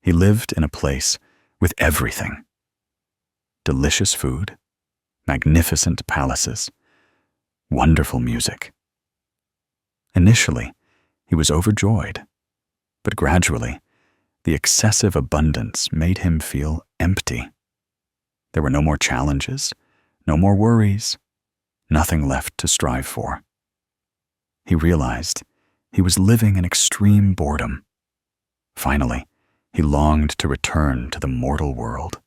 He lived in a place with everything: delicious food, magnificent palaces, wonderful music. Initially, he was overjoyed, but gradually, the excessive abundance made him feel empty. There were no more challenges, no more worries, nothing left to strive for. He realized he was living in extreme boredom. Finally, he longed to return to the mortal world,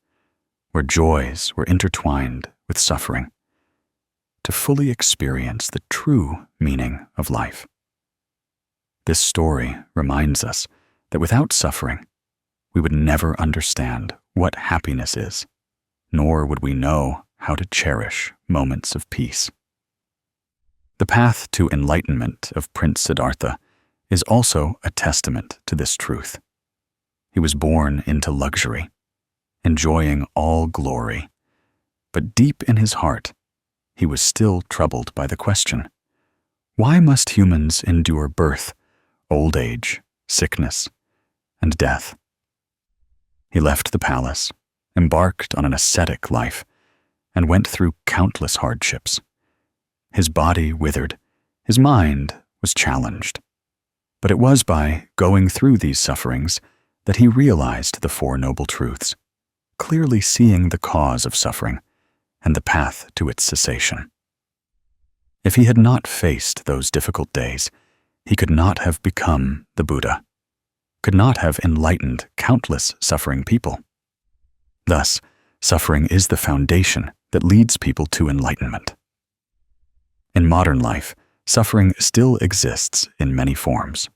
where joys were intertwined with suffering, to fully experience the true meaning of life. This story reminds us that without suffering, we would never understand what happiness is, nor would we know how to cherish moments of peace. The path to enlightenment of Prince Siddhartha is also a testament to this truth. He was born into luxury, enjoying all glory, but deep in his heart, he was still troubled by the question, why must humans endure birth, old age, sickness, and death? He left the palace, embarked on an ascetic life, and went through countless hardships. His body withered, his mind was challenged. But it was by going through these sufferings that he realized the Four Noble Truths, clearly seeing the cause of suffering and the path to its cessation. If he had not faced those difficult days, he could not have become the Buddha, could not have enlightened countless suffering people. Thus, suffering is the foundation that leads people to enlightenment. In modern life, suffering still exists in many forms.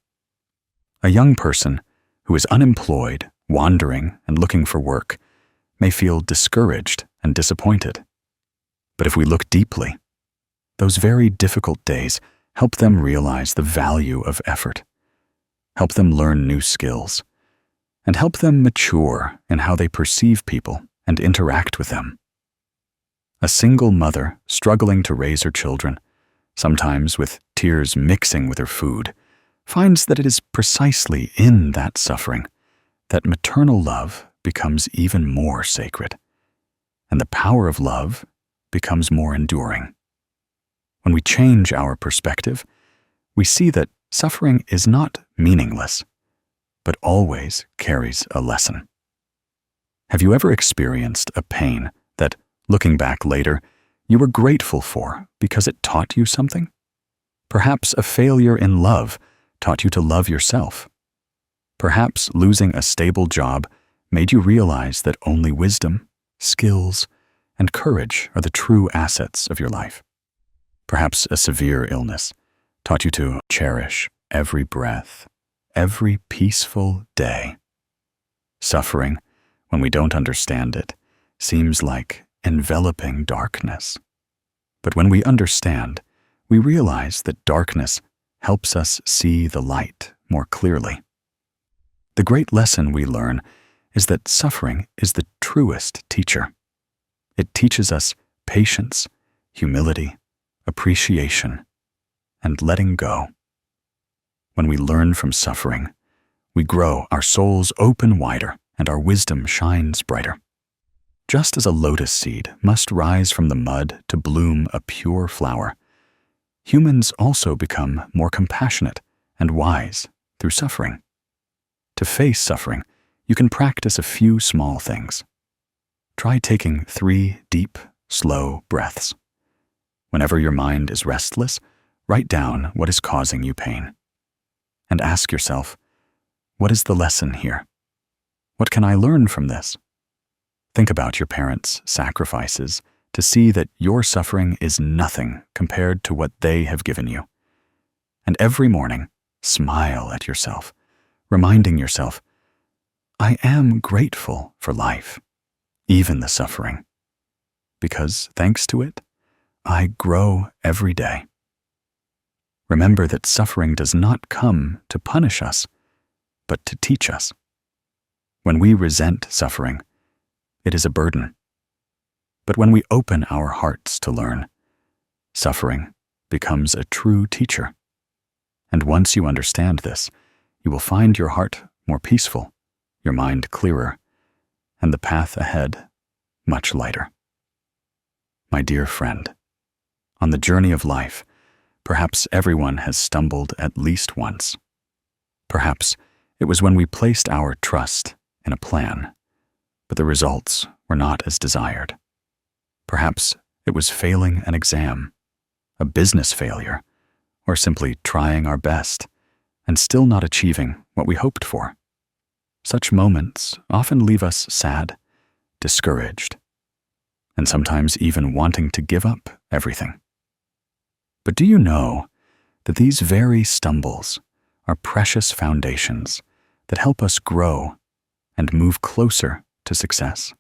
A young person who is unemployed, wandering, and looking for work may feel discouraged and disappointed. But if we look deeply, those very difficult days help them realize the value of effort, help them learn new skills, and help them mature in how they perceive people and interact with them. A single mother struggling to raise her children, sometimes with tears mixing with her food, finds that it is precisely in that suffering that maternal love becomes even more sacred, and the power of love becomes more enduring. When we change our perspective, we see that suffering is not meaningless, but always carries a lesson. Have you ever experienced a pain that, looking back later, you were grateful for because it taught you something? Perhaps a failure in love taught you to love yourself. Perhaps losing a stable job made you realize that only wisdom, skills, and courage are the true assets of your life. Perhaps a severe illness taught you to cherish every breath, every peaceful day. Suffering, when we don't understand it, seems like enveloping darkness. But when we understand, we realize that darkness helps us see the light more clearly. The great lesson we learn is that suffering is the truest teacher. It teaches us patience, humility, appreciation, and letting go. When we learn from suffering, we grow, our souls open wider, and our wisdom shines brighter. Just as a lotus seed must rise from the mud to bloom a pure flower, humans also become more compassionate and wise through suffering. To face suffering, you can practice a few small things. Try taking 3 deep, slow breaths. Whenever your mind is restless, write down what is causing you pain. And ask yourself, what is the lesson here? What can I learn from this? Think about your parents' sacrifices to see that your suffering is nothing compared to what they have given you. And every morning, smile at yourself, reminding yourself, I am grateful for life, even the suffering, because thanks to it, I grow every day. Remember that suffering does not come to punish us, but to teach us. When we resent suffering, it is a burden. But when we open our hearts to learn, suffering becomes a true teacher. And once you understand this, you will find your heart more peaceful, your mind clearer, and the path ahead much lighter. My dear friend, on the journey of life, perhaps everyone has stumbled at least once. Perhaps it was when we placed our trust in a plan, but the results were not as desired. Perhaps it was failing an exam, a business failure, or simply trying our best and still not achieving what we hoped for. Such moments often leave us sad, discouraged, and sometimes even wanting to give up everything. But do you know that these very stumbles are precious foundations that help us grow and move closer to success?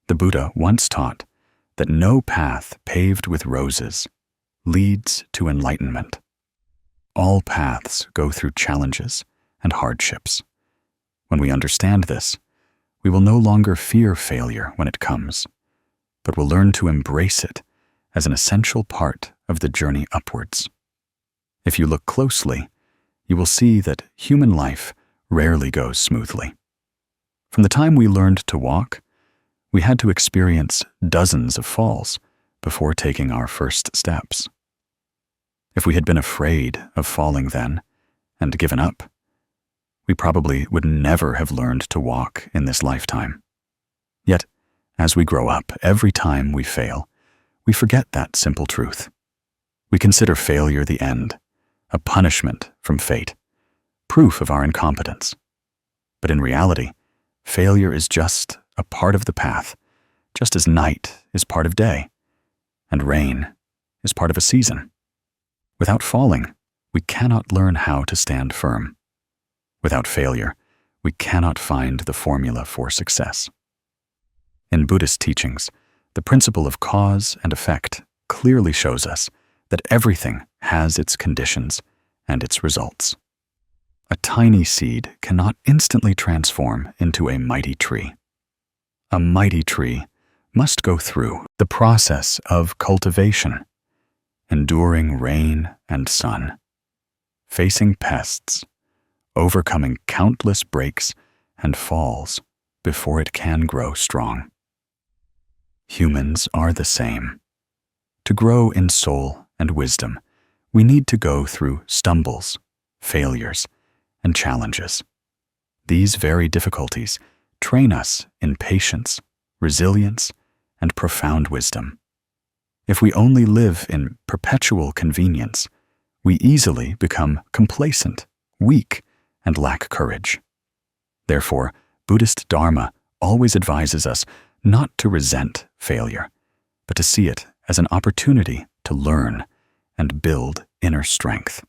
The Buddha once taught that no path paved with roses leads to enlightenment. All paths go through challenges and hardships. When we understand this, we will no longer fear failure when it comes, but will learn to embrace it as an essential part of the journey upwards. If you look closely, you will see that human life rarely goes smoothly. From the time we learned to walk, we had to experience dozens of falls before taking our first steps. If we had been afraid of falling then and given up, we probably would never have learned to walk in this lifetime. Yet, as we grow up, every time we fail, we forget that simple truth. We consider failure the end, a punishment from fate, proof of our incompetence. But in reality, failure is just a part of the path, just as night is part of day, and rain is part of a season. Without falling, we cannot learn how to stand firm. Without failure, we cannot find the formula for success. In Buddhist teachings, the principle of cause and effect clearly shows us that everything has its conditions and its results. A tiny seed cannot instantly transform into a mighty tree. A mighty tree must go through the process of cultivation, enduring rain and sun, facing pests, overcoming countless breaks and falls before it can grow strong. Humans are the same. To grow in soul and wisdom, we need to go through stumbles, failures, and challenges. These very difficulties train us in patience, resilience, and profound wisdom. If we only live in perpetual convenience, we easily become complacent, weak, and lack courage. Therefore, Buddhist Dharma always advises us not to resent failure, but to see it as an opportunity to learn and build inner strength.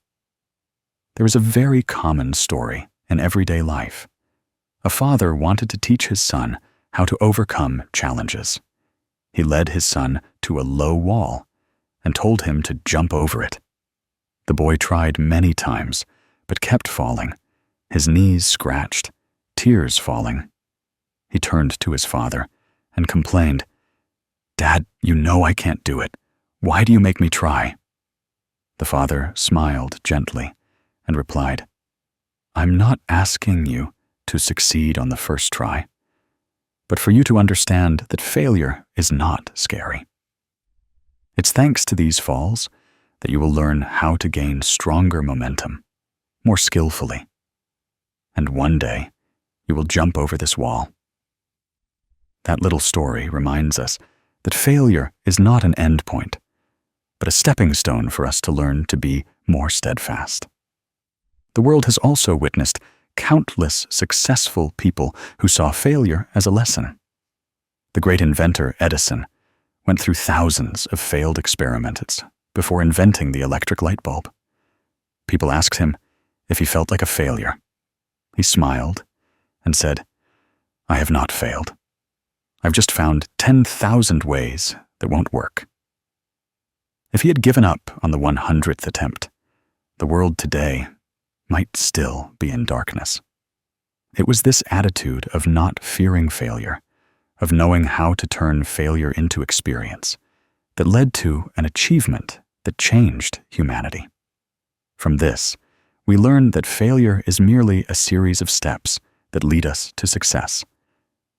There is a very common story in everyday life. A father wanted to teach his son how to overcome challenges. He led his son to a low wall and told him to jump over it. The boy tried many times, but kept falling, his knees scratched, tears falling. He turned to his father and complained, "Dad, you know I can't do it. Why do you make me try?" The father smiled gently and replied, "I'm not asking you to succeed on the first try, but for you to understand that failure is not scary. It's thanks to these falls that you will learn how to gain stronger momentum, more skillfully. And one day, you will jump over this wall." That little story reminds us that failure is not an end point, but a stepping stone for us to learn to be more steadfast. The world has also witnessed countless successful people who saw failure as a lesson. The great inventor Edison went through thousands of failed experiments before inventing the electric light bulb. People asked him if he felt like a failure. He smiled and said, "I have not failed. I've just found 10,000 ways that won't work." If he had given up on the 100th attempt, the world today might still be in darkness. It was this attitude of not fearing failure, of knowing how to turn failure into experience, that led to an achievement that changed humanity. From this, we learn that failure is merely a series of steps that lead us to success,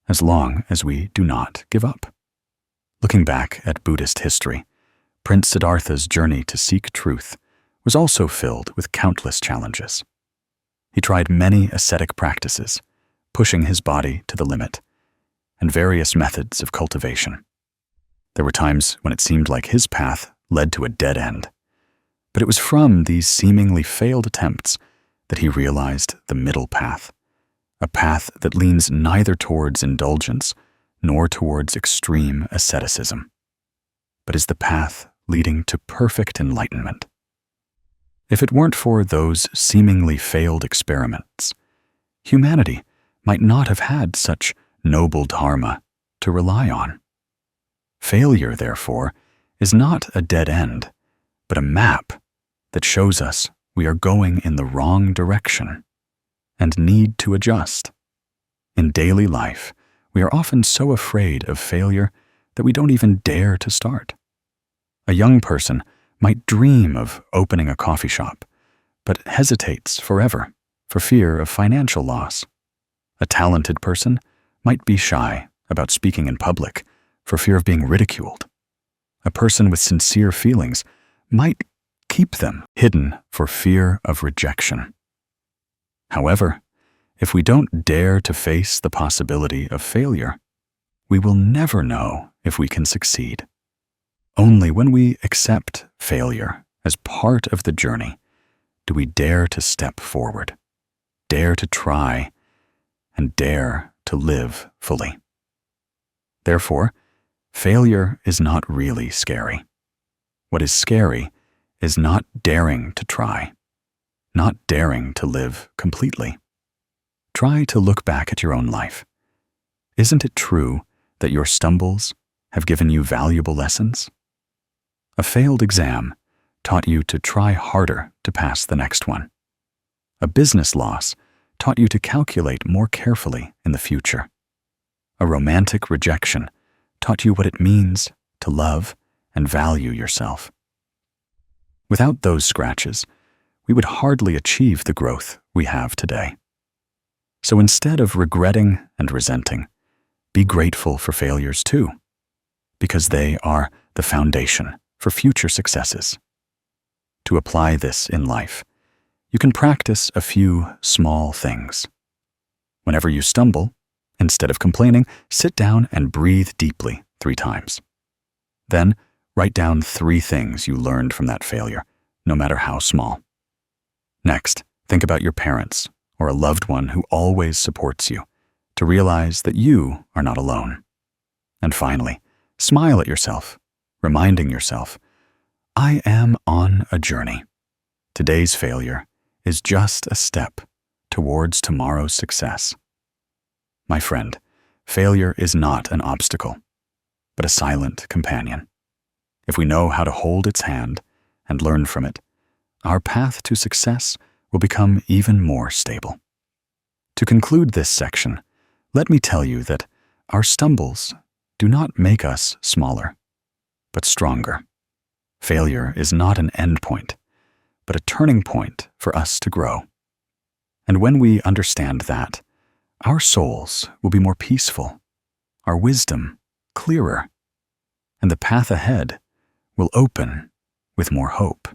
as long as we do not give up. Looking back at Buddhist history, Prince Siddhartha's journey to seek truth was also filled with countless challenges. He tried many ascetic practices, pushing his body to the limit, and various methods of cultivation. There were times when it seemed like his path led to a dead end, but it was from these seemingly failed attempts that he realized the middle path, a path that leans neither towards indulgence nor towards extreme asceticism, but is the path leading to perfect enlightenment. If it weren't for those seemingly failed experiments, humanity might not have had such noble dharma to rely on. Failure, therefore, is not a dead end, but a map that shows us we are going in the wrong direction and need to adjust. In daily life, we are often so afraid of failure that we don't even dare to start. A young person might dream of opening a coffee shop, but hesitates forever for fear of financial loss. A talented person might be shy about speaking in public for fear of being ridiculed. A person with sincere feelings might keep them hidden for fear of rejection. However, if we don't dare to face the possibility of failure, we will never know if we can succeed. Only when we accept failure as part of the journey do we dare to step forward, dare to try, and dare to live fully. Therefore, failure is not really scary. What is scary is not daring to try, not daring to live completely. Try to look back at your own life. Isn't it true that your stumbles have given you valuable lessons? A failed exam taught you to try harder to pass the next one. A business loss taught you to calculate more carefully in the future. A romantic rejection taught you what it means to love and value yourself. Without those scratches, we would hardly achieve the growth we have today. So instead of regretting and resenting, be grateful for failures too, because they are the foundation for future successes. To apply this in life, you can practice a few small things. Whenever you stumble, instead of complaining, sit down and breathe deeply 3 times. Then, write down 3 things you learned from that failure, no matter how small. Next, think about your parents or a loved one who always supports you, to realize that you are not alone. And finally, smile at yourself, reminding yourself, I am on a journey. Today's failure is just a step towards tomorrow's success. My friend, failure is not an obstacle, but a silent companion. If we know how to hold its hand and learn from it, our path to success will become even more stable. To conclude this section, let me tell you that our stumbles do not make us smaller, but stronger. Failure is not an end point, but a turning point for us to grow. And when we understand that, our souls will be more peaceful, our wisdom clearer, and the path ahead will open with more hope.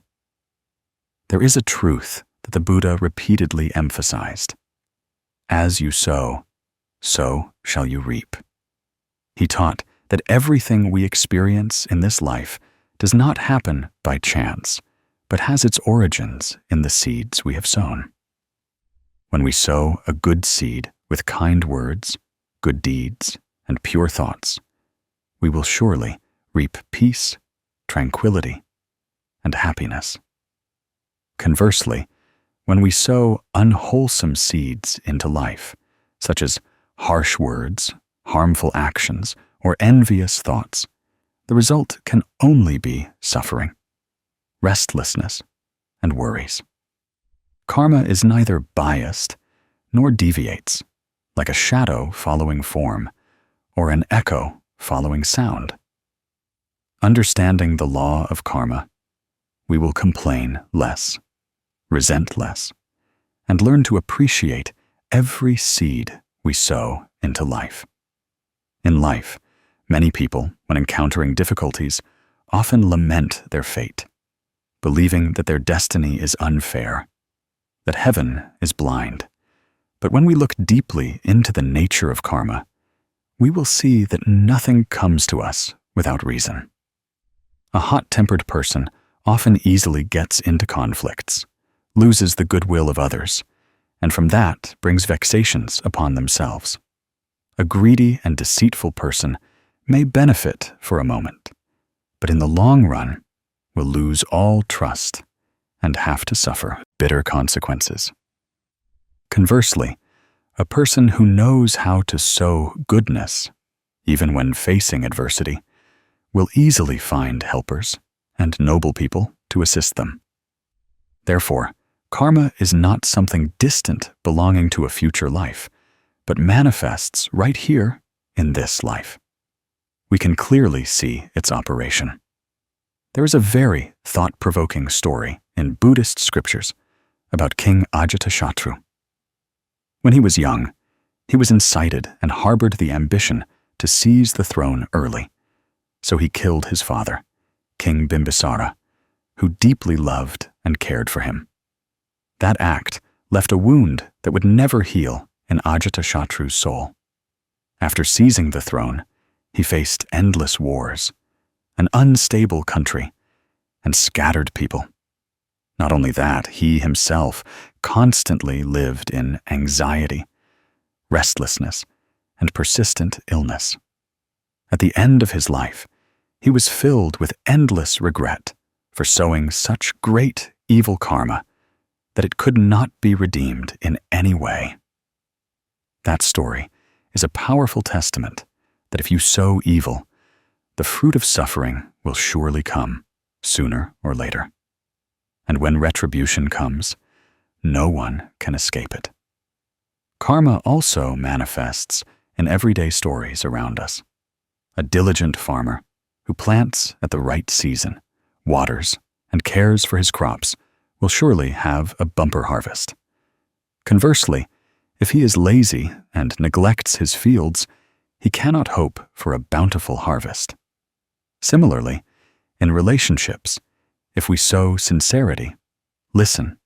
There is a truth that the Buddha repeatedly emphasized. As you sow, so shall you reap. He taught that everything we experience in this life does not happen by chance, but has its origins in the seeds we have sown. When we sow a good seed with kind words, good deeds, and pure thoughts, we will surely reap peace, tranquility, and happiness. Conversely, when we sow unwholesome seeds into life, such as harsh words, harmful actions, or envious thoughts, the result can only be suffering, restlessness, and worries. Karma is neither biased nor deviates, like a shadow following form or an echo following sound. Understanding the law of karma, we will complain less, resent less, and learn to appreciate every seed we sow into life. In life, many people, when encountering difficulties, often lament their fate, believing that their destiny is unfair, that heaven is blind. But when we look deeply into the nature of karma, we will see that nothing comes to us without reason. A hot-tempered person often easily gets into conflicts, loses the goodwill of others, and from that brings vexations upon themselves. A greedy and deceitful person may benefit for a moment, but in the long run will lose all trust and have to suffer bitter consequences. Conversely, a person who knows how to sow goodness, even when facing adversity, will easily find helpers and noble people to assist them. Therefore, karma is not something distant belonging to a future life, but manifests right here in this life. We can clearly see its operation. There is a very thought-provoking story in Buddhist scriptures about King Ajatashatru. When he was young, he was incited and harbored the ambition to seize the throne early, so he killed his father, King Bimbisara, who deeply loved and cared for him. That act left a wound that would never heal in Ajatashatru's soul. After seizing the throne, he faced endless wars, an unstable country, and scattered people. Not only that, he himself constantly lived in anxiety, restlessness, and persistent illness. At the end of his life, he was filled with endless regret for sowing such great evil karma that it could not be redeemed in any way. That story is a powerful testament that if you sow evil, the fruit of suffering will surely come, sooner or later. And when retribution comes, no one can escape it. Karma also manifests in everyday stories around us. A diligent farmer who plants at the right season, waters, and cares for his crops will surely have a bumper harvest. Conversely, if he is lazy and neglects his fields, he cannot hope for a bountiful harvest. Similarly, in relationships, if we sow sincerity, listen,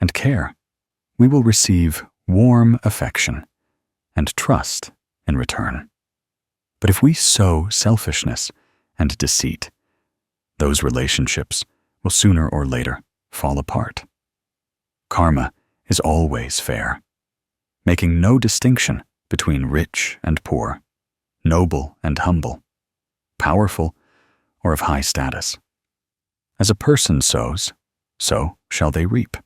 and care, we will receive warm affection and trust in return. But if we sow selfishness and deceit, those relationships will sooner or later fall apart. Karma is always fair, making no distinction between rich and poor, noble and humble, powerful or of high status. As a person sows, so shall they reap.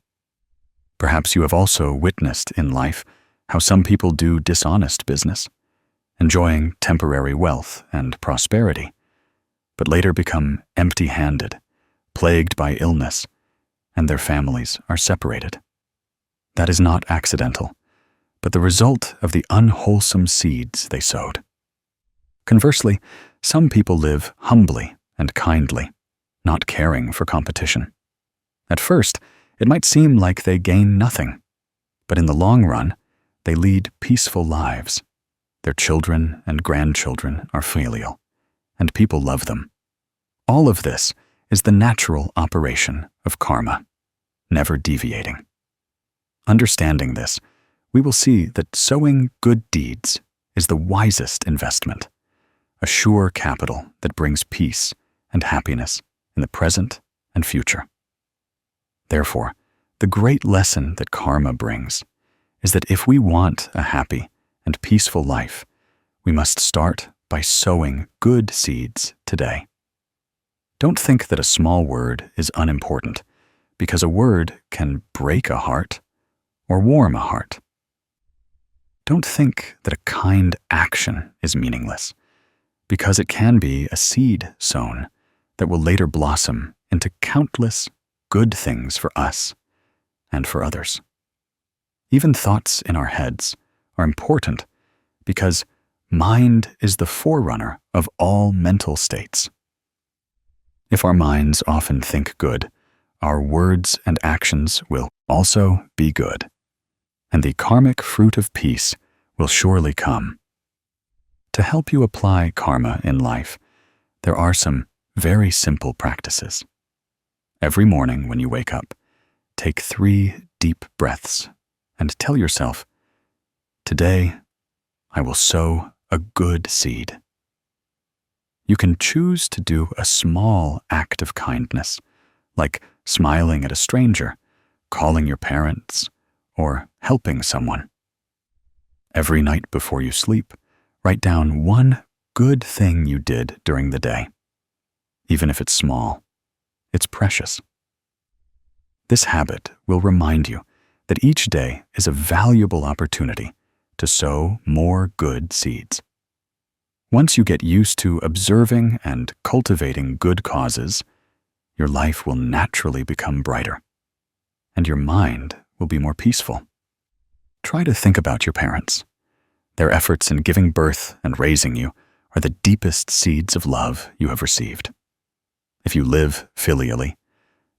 Perhaps you have also witnessed in life how some people do dishonest business, enjoying temporary wealth and prosperity, but later become empty-handed, plagued by illness, and their families are separated. That is not accidental, but the result of the unwholesome seeds they sowed. Conversely, some people live humbly and kindly, not caring for competition. At first, it might seem like they gain nothing, but in the long run, they lead peaceful lives. Their children and grandchildren are filial, and people love them. All of this is the natural operation of karma, never deviating. Understanding this, we will see that sowing good deeds is the wisest investment, a sure capital that brings peace and happiness in the present and future. Therefore, the great lesson that karma brings is that if we want a happy and peaceful life, we must start by sowing good seeds today. Don't think that a small word is unimportant, because a word can break a heart or warm a heart. Don't think that a kind action is meaningless, because it can be a seed sown that will later blossom into countless good things for us and for others. Even thoughts in our heads are important because mind is the forerunner of all mental states. If our minds often think good, our words and actions will also be good, and the karmic fruit of peace will surely come. To help you apply karma in life, there are some very simple practices. Every morning when you wake up, take 3 deep breaths and tell yourself, "Today, I will sow a good seed." You can choose to do a small act of kindness, like smiling at a stranger, calling your parents, or helping someone. Every night before you sleep, write down one good thing you did during the day. Even if it's small, it's precious. This habit will remind you that each day is a valuable opportunity to sow more good seeds. Once you get used to observing and cultivating good causes, your life will naturally become brighter, and your mind will be more peaceful. Try to think about your parents. Their efforts in giving birth and raising you are the deepest seeds of love you have received. If you live filially,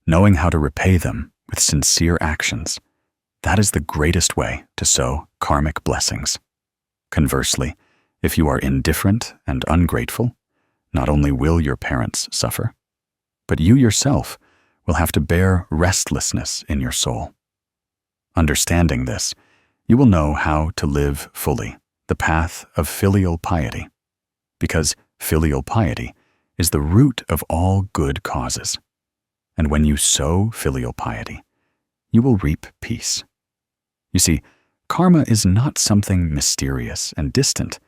knowing how to repay them with sincere actions, that is the greatest way to sow karmic blessings. Conversely, if you are indifferent and ungrateful, not only will your parents suffer, but you yourself will have to bear restlessness in your soul. Understanding this, you will know how to live fully the path of filial piety, because filial piety is the root of all good causes. And when you sow filial piety, you will reap peace. You see, karma is not something mysterious and distant,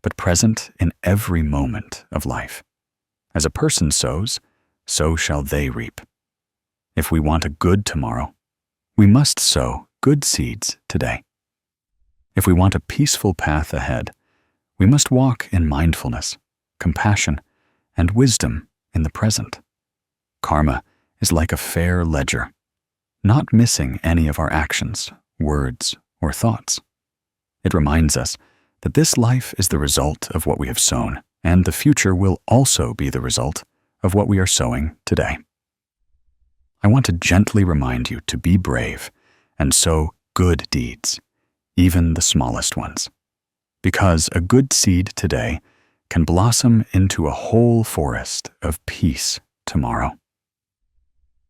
but present in every moment of life. As a person sows, so shall they reap. If we want a good tomorrow, we must sow good seeds today. If we want a peaceful path ahead, we must walk in mindfulness, compassion, and wisdom in the present. Karma is like a fair ledger, not missing any of our actions, words, or thoughts. It reminds us that this life is the result of what we have sown, and the future will also be the result of what we are sowing today. I want to gently remind you to be brave and sow good deeds, even the smallest ones, because a good seed today can blossom into a whole forest of peace tomorrow.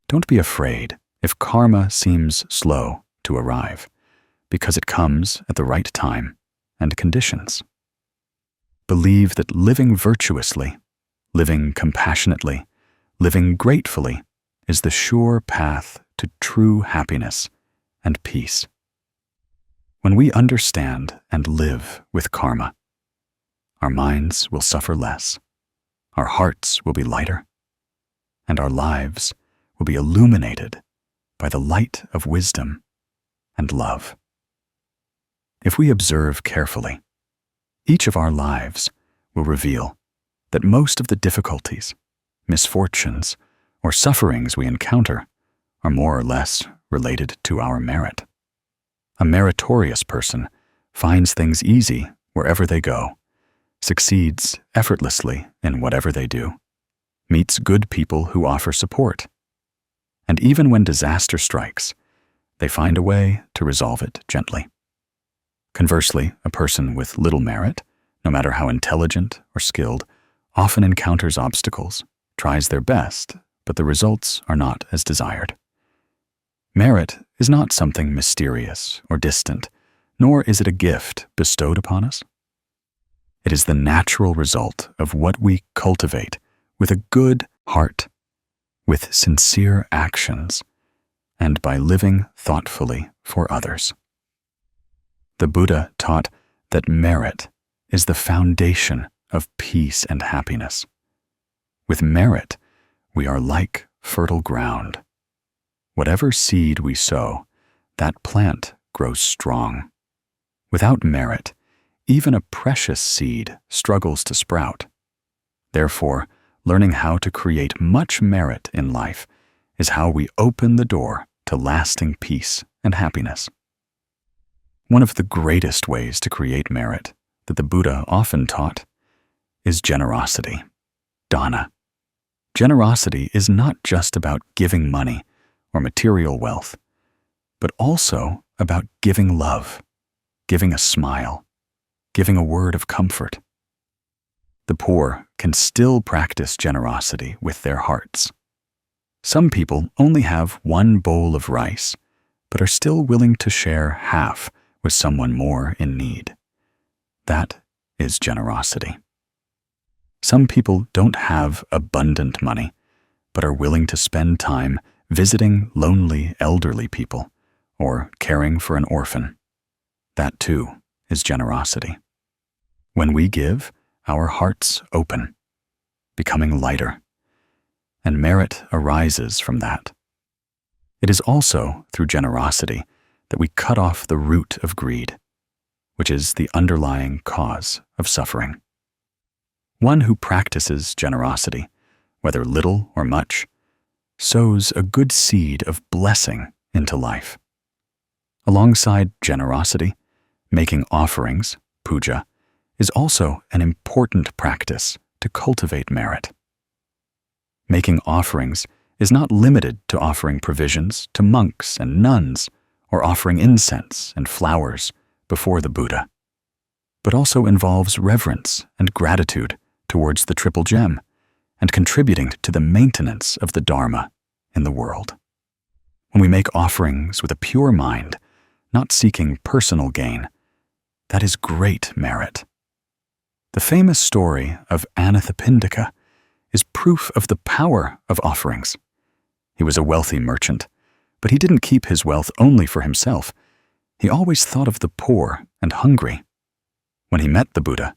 Don't be afraid if karma seems slow to arrive, because it comes at the right time and conditions. Believe that living virtuously, living compassionately, living gratefully is the sure path to true happiness and peace. When we understand and live with karma, our minds will suffer less, our hearts will be lighter, and our lives will be illuminated by the light of wisdom and love. If we observe carefully, each of our lives will reveal that most of the difficulties, misfortunes, or sufferings we encounter are more or less related to our merit. A meritorious person finds things easy wherever they go, succeeds effortlessly in whatever they do, meets good people who offer support, and even when disaster strikes, they find a way to resolve it gently. Conversely, a person with little merit, no matter how intelligent or skilled, often encounters obstacles, tries their best, but the results are not as desired. Merit is not something mysterious or distant, nor is it a gift bestowed upon us. It is the natural result of what we cultivate with a good heart, with sincere actions, and by living thoughtfully for others. The Buddha taught that merit is the foundation of peace and happiness. With merit, we are like fertile ground. Whatever seed we sow, that plant grows strong. Without merit, even a precious seed struggles to sprout. Therefore, learning how to create much merit in life is how we open the door to lasting peace and happiness. One of the greatest ways to create merit that the Buddha often taught is generosity, dana. Generosity is not just about giving money or material wealth, but also about giving love, giving a smile, giving a word of comfort. The poor can still practice generosity with their hearts. Some people only have one bowl of rice, but are still willing to share half with someone more in need. That is generosity. Some people don't have abundant money, but are willing to spend time visiting lonely elderly people or caring for an orphan. That too is generosity. When we give, our hearts open, becoming lighter, and merit arises from that. It is also through generosity that we cut off the root of greed, which is the underlying cause of suffering. One who practices generosity, whether little or much, sows a good seed of blessing into life. Alongside generosity, making offerings, puja, is also an important practice to cultivate merit. Making offerings is not limited to offering provisions to monks and nuns or offering incense and flowers before the Buddha, but also involves reverence and gratitude towards the Triple Gem and contributing to the maintenance of the Dharma in the world. When we make offerings with a pure mind, not seeking personal gain, that is great merit. The famous story of Anathapindika is proof of the power of offerings. He was a wealthy merchant, but he didn't keep his wealth only for himself. He always thought of the poor and hungry. When he met the Buddha,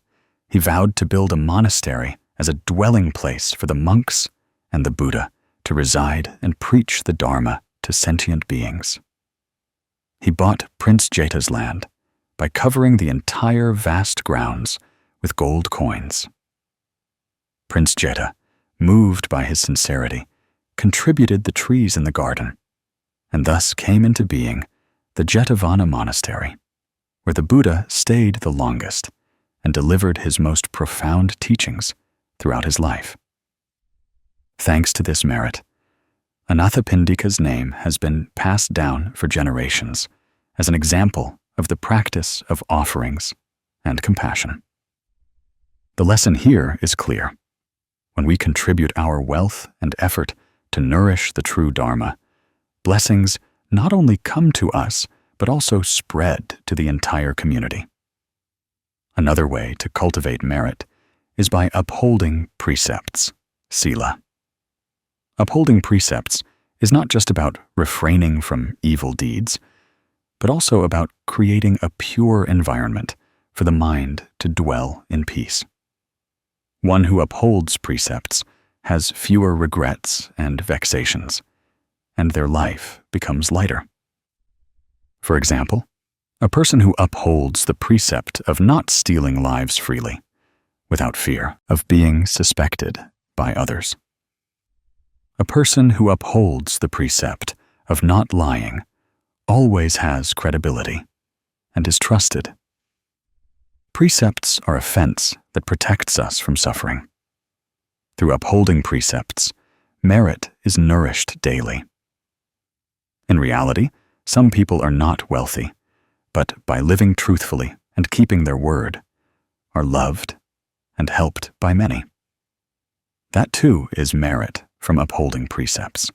he vowed to build a monastery as a dwelling place for the monks and the Buddha to reside and preach the Dharma to sentient beings. He bought Prince Jeta's land by covering the entire vast grounds with gold coins. Prince Jeta, moved by his sincerity, contributed the trees in the garden, and thus came into being the Jetavana Monastery, where the Buddha stayed the longest and delivered his most profound teachings throughout his life. Thanks to this merit, Anathapindika's name has been passed down for generations as an example of the practice of offerings and compassion. The lesson here is clear. When we contribute our wealth and effort to nourish the true Dharma, blessings not only come to us, but also spread to the entire community. Another way to cultivate merit is by upholding precepts, sila. Upholding precepts is not just about refraining from evil deeds, but also about creating a pure environment for the mind to dwell in peace. One who upholds precepts has fewer regrets and vexations, and their life becomes lighter. For example, a person who upholds the precept of not stealing lives freely, without fear of being suspected by others. A person who upholds the precept of not lying always has credibility and is trusted. Precepts are a fence that protects us from suffering. Through upholding precepts, merit is nourished daily. In reality, some people are not wealthy, but by living truthfully and keeping their word, are loved and helped by many. That too is merit from upholding precepts.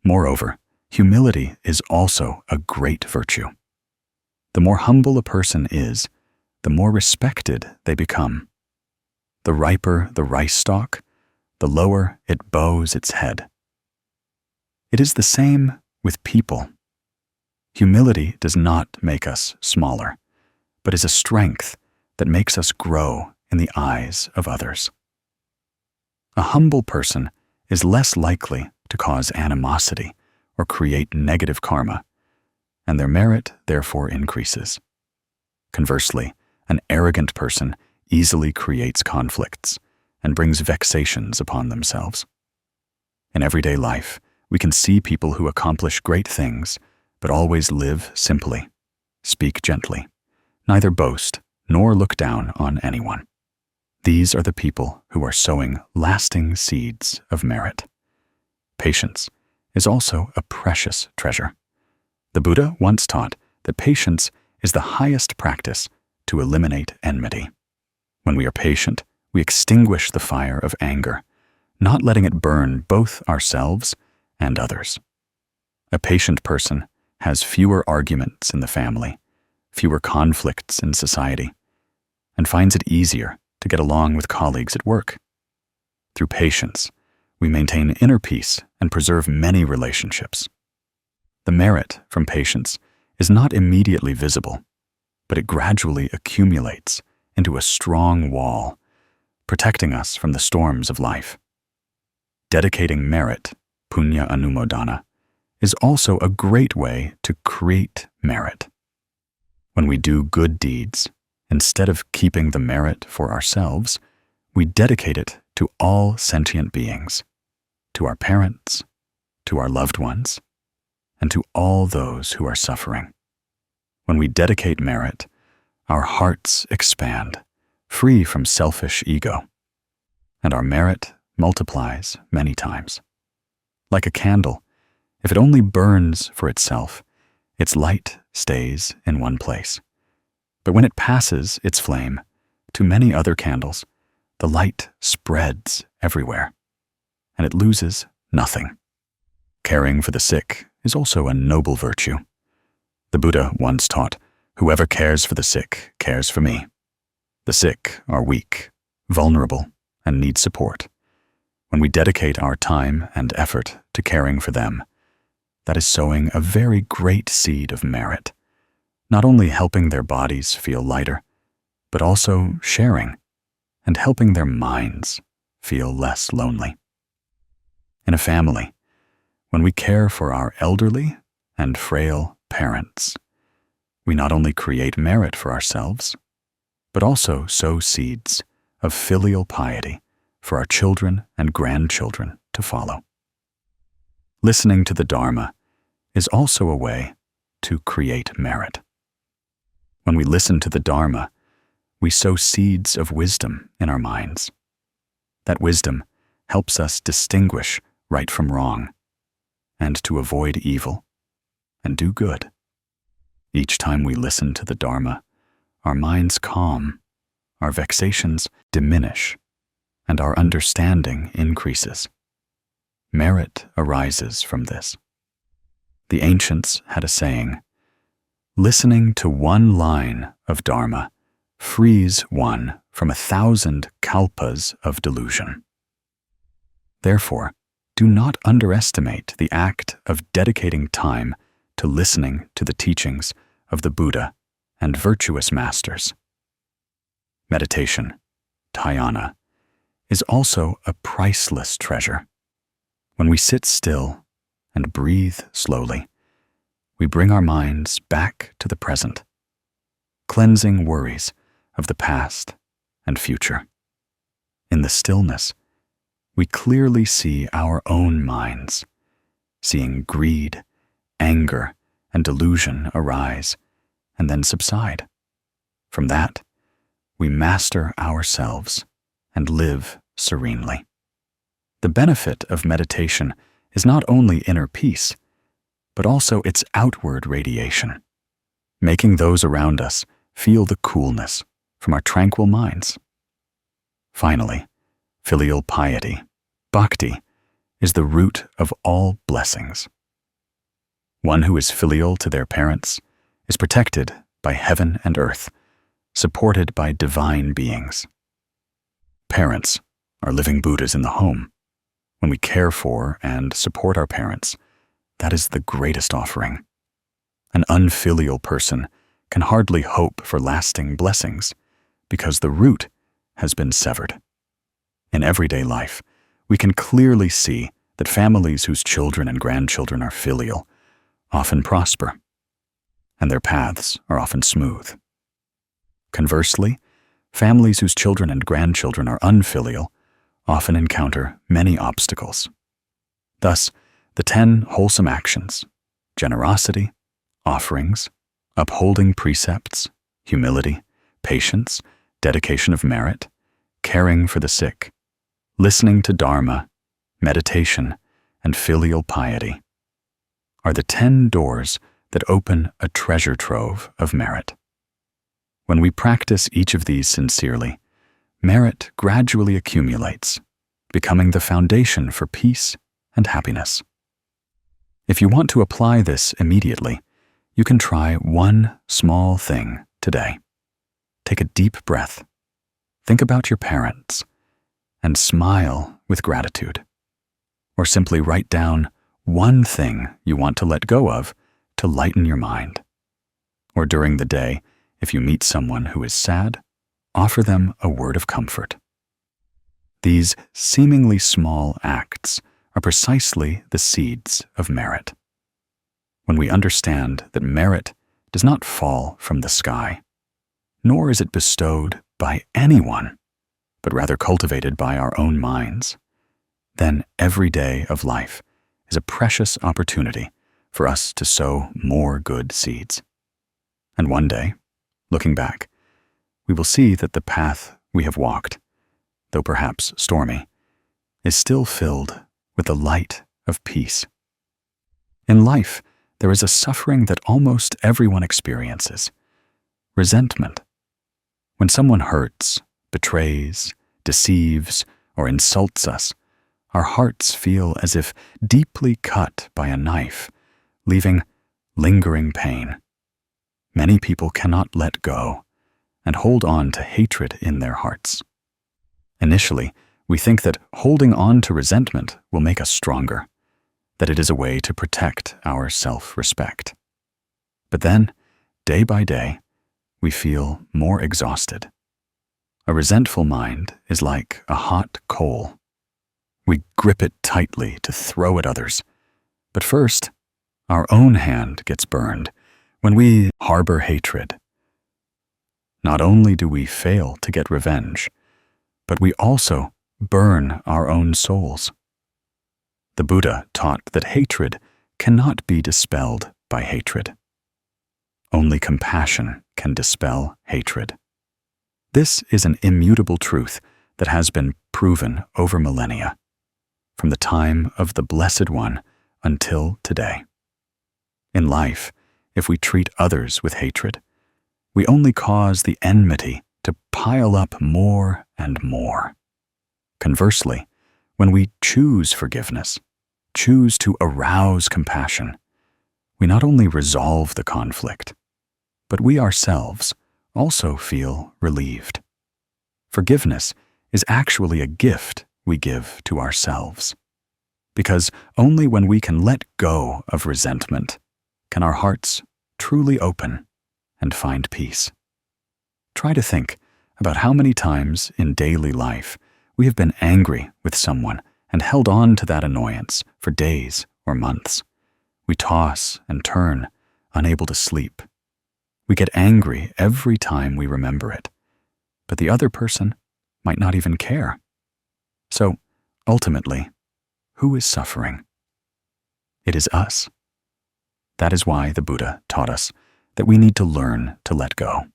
Moreover, humility is also a great virtue. The more humble a person is, the more respected they become. The riper the rice stalk, the lower it bows its head. It is the same with people. Humility does not make us smaller, but is a strength that makes us grow in the eyes of others. A humble person is less likely to cause animosity or create negative karma, and their merit therefore increases. Conversely, an arrogant person easily creates conflicts and brings vexations upon themselves. In everyday life, we can see people who accomplish great things, but always live simply, speak gently, neither boast nor look down on anyone. These are the people who are sowing lasting seeds of merit. Patience is also a precious treasure. The Buddha once taught that patience is the highest practice to eliminate enmity. When we are patient, we extinguish the fire of anger, not letting it burn both ourselves and others. A patient person has fewer arguments in the family, fewer conflicts in society, and finds it easier to get along with colleagues at work. Through patience, we maintain inner peace and preserve many relationships. The merit from patience is not immediately visible, but it gradually accumulates into a strong wall, protecting us from the storms of life. Dedicating merit, punya anumodana, is also a great way to create merit. When we do good deeds, instead of keeping the merit for ourselves, we dedicate it to all sentient beings, to our parents, to our loved ones, and to all those who are suffering. When we dedicate merit, our hearts expand, free from selfish ego, and our merit multiplies many times. Like a candle, if it only burns for itself, its light stays in one place. But when it passes its flame to many other candles, the light spreads everywhere, and it loses nothing. Caring for the sick is also a noble virtue. The Buddha once taught, "Whoever cares for the sick cares for me." The sick are weak, vulnerable, and need support. When we dedicate our time and effort to caring for them, that is sowing a very great seed of merit, not only helping their bodies feel lighter, but also sharing and helping their minds feel less lonely. In a family, when we care for our elderly and frail parents, we not only create merit for ourselves, but also sow seeds of filial piety for our children and grandchildren to follow. Listening to the Dharma is also a way to create merit. When we listen to the Dharma, we sow seeds of wisdom in our minds. That wisdom helps us distinguish right from wrong, and to avoid evil and do good. Each time we listen to the Dharma, our minds calm, our vexations diminish, and our understanding increases. Merit arises from this. The ancients had a saying, "Listening to one line of Dharma frees one from 1,000 kalpas of delusion." Therefore, do not underestimate the act of dedicating time to listening to the teachings of the Buddha and virtuous masters. Meditation, dhyana, is also a priceless treasure. When we sit still and breathe slowly, we bring our minds back to the present, cleansing worries of the past and future. In the stillness, we clearly see our own minds, seeing greed, anger, and delusion arise and then subside. From that, we master ourselves and live serenely. The benefit of meditation is not only inner peace, but also its outward radiation, making those around us feel the coolness from our tranquil minds. Finally, filial piety, bhakti, is the root of all blessings. One who is filial to their parents is protected by heaven and earth, supported by divine beings. Parents are living Buddhas in the home. When we care for and support our parents, that is the greatest offering. An unfilial person can hardly hope for lasting blessings because the root has been severed. In everyday life, we can clearly see that families whose children and grandchildren are filial often prosper, and their paths are often smooth. Conversely, families whose children and grandchildren are unfilial often encounter many obstacles. Thus, the 10 wholesome actions: generosity, offerings, upholding precepts, humility, patience, dedication of merit, caring for the sick, listening to Dharma, meditation, and filial piety, are the 10 doors that open a treasure trove of merit. When we practice each of these sincerely, merit gradually accumulates, becoming the foundation for peace and happiness. If you want to apply this immediately, you can try one small thing today. Take a deep breath, think about your parents, and smile with gratitude. Or simply write down one thing you want to let go of to lighten your mind. Or during the day, if you meet someone who is sad, offer them a word of comfort. These seemingly small acts are precisely the seeds of merit. When we understand that merit does not fall from the sky, nor is it bestowed by anyone, but rather cultivated by our own minds, then every day of life is a precious opportunity for us to sow more good seeds. And one day, looking back, we will see that the path we have walked, though perhaps stormy, is still filled with the light of peace. In life, there is a suffering that almost everyone experiences: resentment. When someone hurts, betrays, deceives, or insults us, our hearts feel as if deeply cut by a knife, leaving lingering pain. Many people cannot let go and hold on to hatred in their hearts. Initially, we think that holding on to resentment will make us stronger, that it is a way to protect our self-respect. But then, day by day, we feel more exhausted. A resentful mind is like a hot coal. We grip it tightly to throw at others. But first, our own hand gets burned when we harbor hatred. Not only do we fail to get revenge, but we also burn our own souls. The Buddha taught that hatred cannot be dispelled by hatred. Only compassion can dispel hatred. This is an immutable truth that has been proven over millennia, from the time of the Blessed One until today. In life, if we treat others with hatred, we only cause the enmity to pile up more and more. Conversely, when we choose forgiveness, choose to arouse compassion, we not only resolve the conflict, but we ourselves also feel relieved. Forgiveness is actually a gift we give to ourselves, because only when we can let go of resentment can our hearts truly open and find peace. Try to think about how many times in daily life we have been angry with someone and held on to that annoyance for days or months. We toss and turn, unable to sleep. We get angry every time we remember it, but the other person might not even care. So, ultimately, who is suffering? It is us. That is why the Buddha taught us that we need to learn to let go.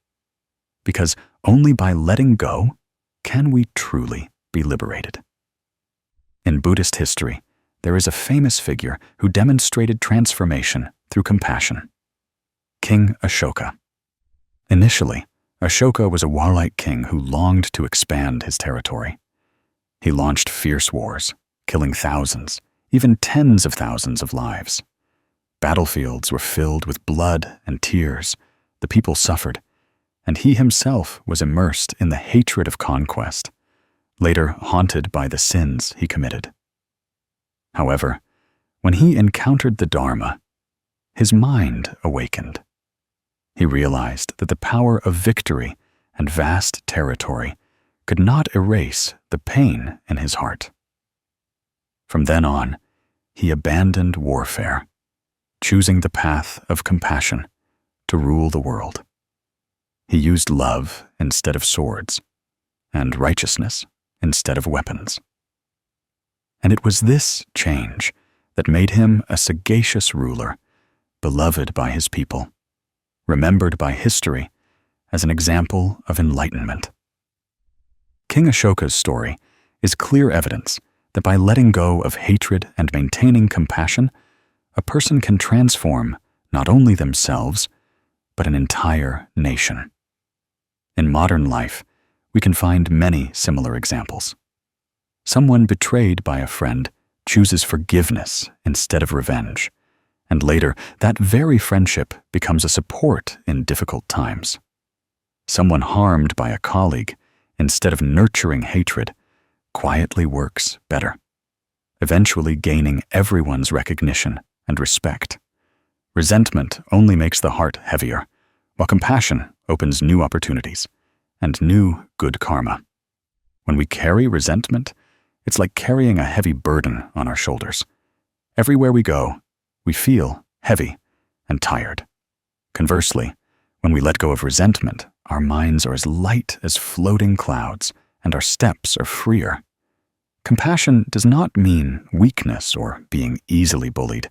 Because only by letting go can we truly be liberated. In Buddhist history, there is a famous figure who demonstrated transformation through compassion: King Ashoka. Initially, Ashoka was a warlike king who longed to expand his territory. He launched fierce wars, killing thousands, even tens of thousands of lives. Battlefields were filled with blood and tears. The people suffered, and he himself was immersed in the hatred of conquest, later haunted by the sins he committed. However, when he encountered the Dharma, his mind awakened. He realized that the power of victory and vast territory could not erase the pain in his heart. From then on, he abandoned warfare, choosing the path of compassion to rule the world. He used love instead of swords, and righteousness instead of weapons. And it was this change that made him a sagacious ruler, beloved by his people, remembered by history as an example of enlightenment. King Ashoka's story is clear evidence that by letting go of hatred and maintaining compassion, a person can transform not only themselves, but an entire nation. In modern life, we can find many similar examples. Someone betrayed by a friend chooses forgiveness instead of revenge, and later that very friendship becomes a support in difficult times. Someone harmed by a colleague, instead of nurturing hatred, quietly works better, eventually gaining everyone's recognition and respect. Resentment only makes the heart heavier, while compassion opens new opportunities and new good karma. When we carry resentment, it's like carrying a heavy burden on our shoulders. Everywhere we go, we feel heavy and tired. Conversely, when we let go of resentment, our minds are as light as floating clouds, and our steps are freer. Compassion does not mean weakness or being easily bullied,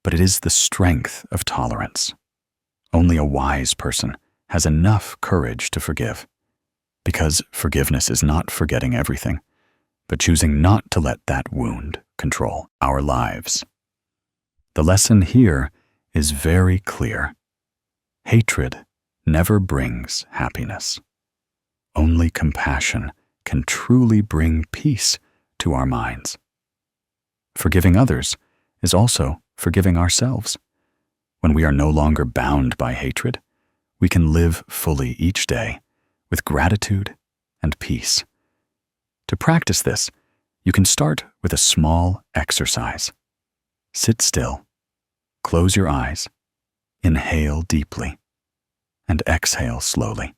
but it is the strength of tolerance. Only a wise person has enough courage to forgive, because forgiveness is not forgetting everything, but choosing not to let that wound control our lives. The lesson here is very clear. Hatred never brings happiness. Only compassion can truly bring peace to our minds. Forgiving others is also forgiving ourselves. When we are no longer bound by hatred, we can live fully each day with gratitude and peace. To practice this, you can start with a small exercise. Sit still, close your eyes, inhale deeply, and exhale slowly.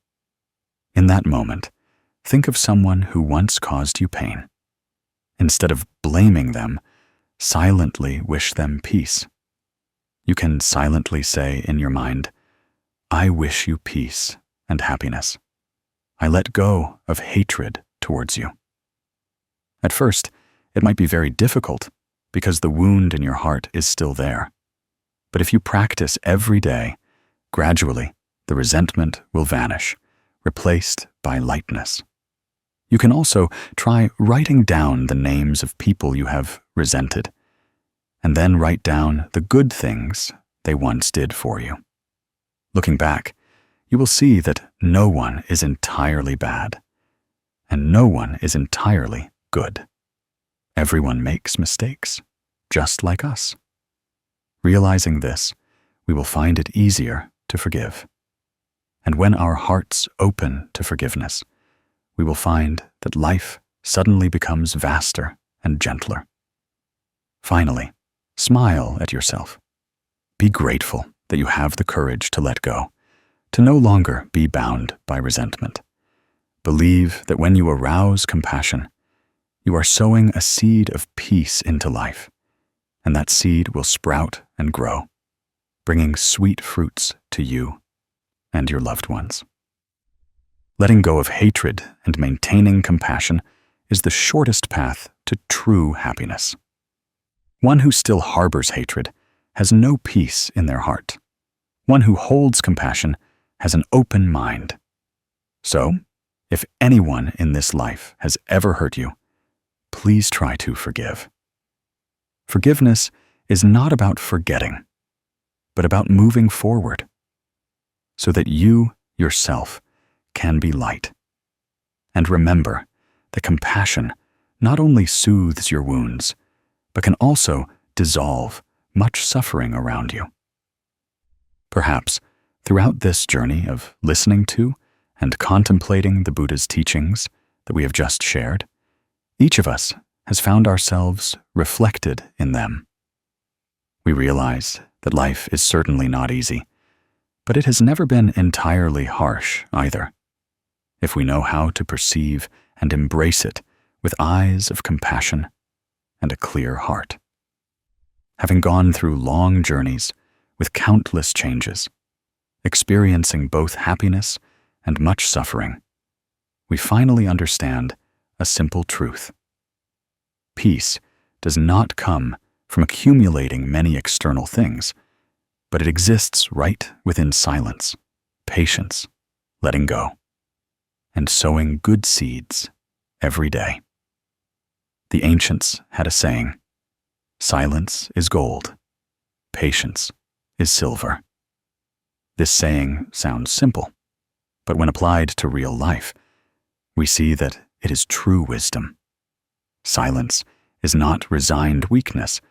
In that moment, think of someone who once caused you pain. Instead of blaming them, silently wish them peace. You can silently say in your mind, "I wish you peace and happiness. I let go of hatred towards you." At first, it might be very difficult because the wound in your heart is still there. But if you practice every day, gradually, the resentment will vanish, replaced by lightness. You can also try writing down the names of people you have resented, and then write down the good things they once did for you. Looking back, you will see that no one is entirely bad, and no one is entirely good. Everyone makes mistakes, just like us. Realizing this, we will find it easier to forgive. And when our hearts open to forgiveness, we will find that life suddenly becomes vaster and gentler. Finally, smile at yourself. Be grateful that you have the courage to let go, to no longer be bound by resentment. Believe that when you arouse compassion, you are sowing a seed of peace into life, and that seed will sprout and grow, bringing sweet fruits to you and your loved ones. Letting go of hatred and maintaining compassion is the shortest path to true happiness. One who still harbors hatred has no peace in their heart. One who holds compassion has an open mind. So, if anyone in this life has ever hurt you, please try to forgive. Forgiveness is not about forgetting, but about moving forward, so that you, yourself, can be light. And remember that compassion not only soothes your wounds, but can also dissolve much suffering around you. Perhaps, throughout this journey of listening to and contemplating the Buddha's teachings that we have just shared, each of us has found ourselves reflected in them. We realize that life is certainly not easy, but it has never been entirely harsh either, if we know how to perceive and embrace it with eyes of compassion and a clear heart. Having gone through long journeys with countless changes, experiencing both happiness and much suffering, we finally understand a simple truth. Peace does not come from accumulating many external things, but it exists right within silence, patience, letting go, and sowing good seeds every day. The ancients had a saying, "Silence is gold, patience is silver." This saying sounds simple, but when applied to real life, we see that it is true wisdom. Silence is not resigned weakness,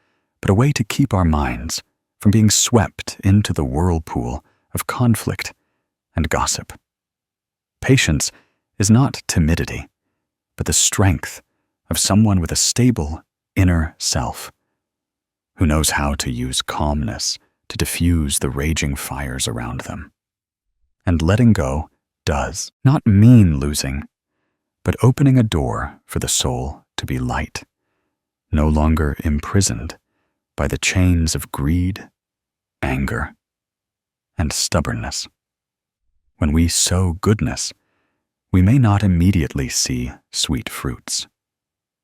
but a way to keep our minds from being swept into the whirlpool of conflict and gossip. Patience is not timidity, but the strength of someone with a stable inner self, who knows how to use calmness to diffuse the raging fires around them. And letting go does not mean losing, but opening a door for the soul to be light, no longer imprisoned by the chains of greed, anger, and stubbornness. When we sow goodness, we may not immediately see sweet fruits,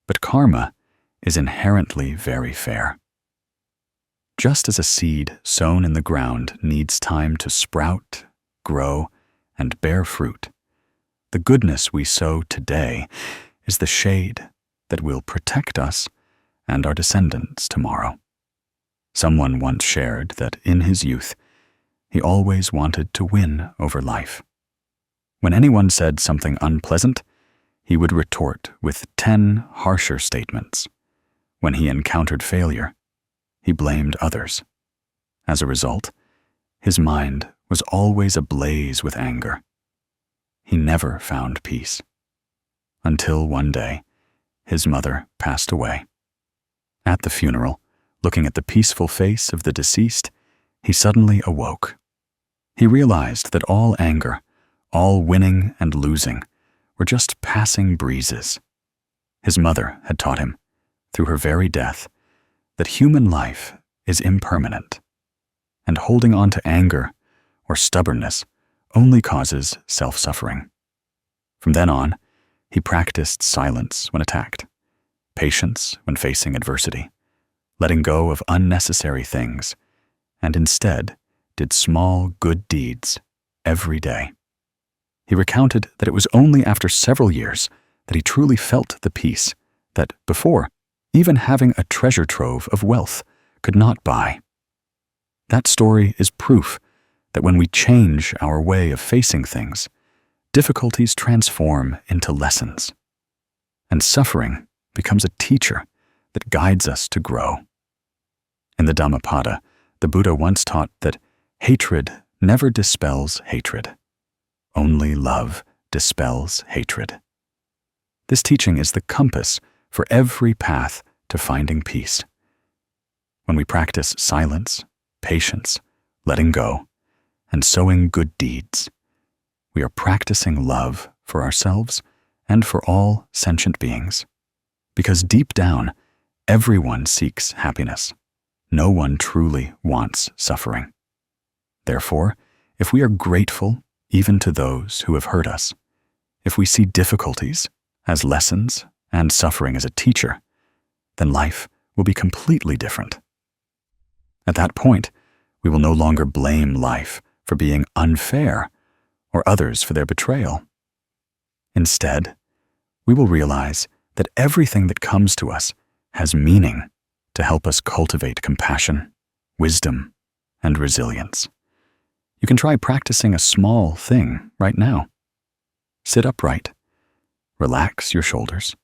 but karma is inherently very fair. Just as a seed sown in the ground needs time to sprout, grow, and bear fruit, the goodness we sow today is the shade that will protect us and our descendants tomorrow. Someone once shared that in his youth, he always wanted to win over life. When anyone said something unpleasant, he would retort with 10 harsher statements. When he encountered failure, he blamed others. As a result, his mind was always ablaze with anger. He never found peace. Until one day, his mother passed away. At the funeral, looking at the peaceful face of the deceased, he suddenly awoke. He realized that all anger, all winning and losing, were just passing breezes. His mother had taught him, through her very death, that human life is impermanent, and holding on to anger or stubbornness only causes self-suffering. From then on, he practiced silence when attacked, patience when facing adversity, letting go of unnecessary things, and instead did small good deeds every day. He recounted that it was only after several years that he truly felt the peace that before, even having a treasure trove of wealth could not buy. That story is proof that when we change our way of facing things, difficulties transform into lessons, and suffering becomes a teacher that guides us to grow. In the Dhammapada, the Buddha once taught that hatred never dispels hatred. Only love dispels hatred. This teaching is the compass for every path to finding peace. When we practice silence, patience, letting go, and sowing good deeds, we are practicing love for ourselves and for all sentient beings. Because deep down, everyone seeks happiness. No one truly wants suffering. Therefore, if we are grateful even to those who have hurt us, if we see difficulties as lessons and suffering as a teacher, then life will be completely different. At that point, we will no longer blame life for being unfair or others for their betrayal. Instead, we will realize that everything that comes to us has meaning to help us cultivate compassion, wisdom, and resilience. You can try practicing a small thing right now. Sit upright, relax your shoulders,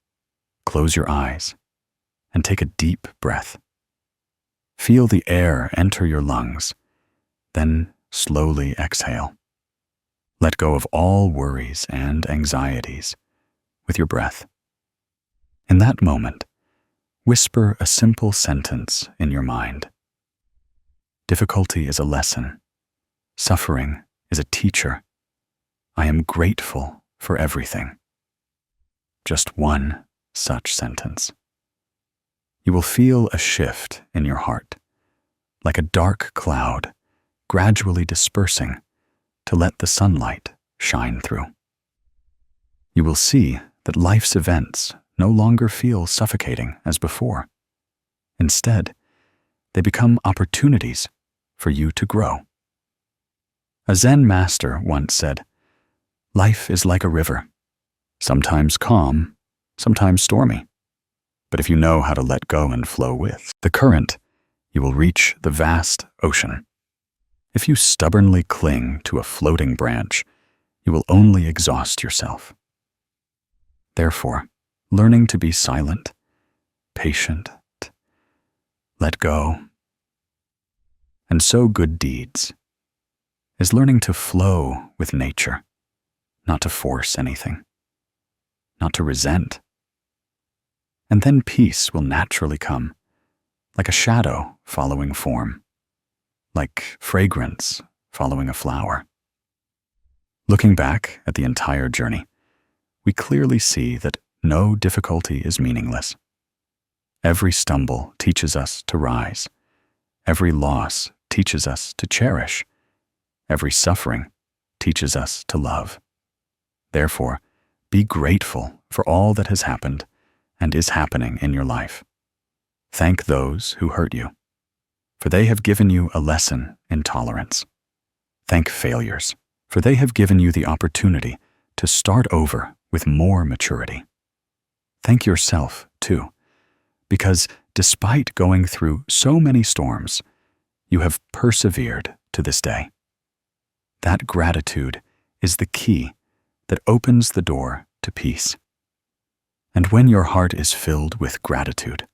close your eyes, and take a deep breath. Feel the air enter your lungs, then slowly exhale. Let go of all worries and anxieties with your breath. In that moment, whisper a simple sentence in your mind. Difficulty is a lesson. Suffering is a teacher. I am grateful for everything. Just one such sentence. You will feel a shift in your heart, like a dark cloud gradually dispersing to let the sunlight shine through. You will see that life's events no longer feel suffocating as before. Instead, They become opportunities for you to grow. A Zen master once said, "Life is like a river, sometimes calm, sometimes stormy. But if you know how to let go and flow with the current, you will reach the vast ocean. If you stubbornly cling to a floating branch, you will only exhaust yourself." Therefore, learning to be silent, patient, let go, and sow good deeds is learning to flow with nature, not to force anything, not to resent. And then peace will naturally come, like a shadow following form, like fragrance following a flower. Looking back at the entire journey, we clearly see that no difficulty is meaningless. Every stumble teaches us to rise. Every loss teaches us to cherish. Every suffering teaches us to love. Therefore, be grateful for all that has happened and is happening in your life. Thank those who hurt you, for they have given you a lesson in tolerance. Thank failures, for they have given you the opportunity to start over with more maturity. Thank yourself, too, because despite going through so many storms, you have persevered to this day. That gratitude is the key that opens the door to peace. And when your heart is filled with gratitude,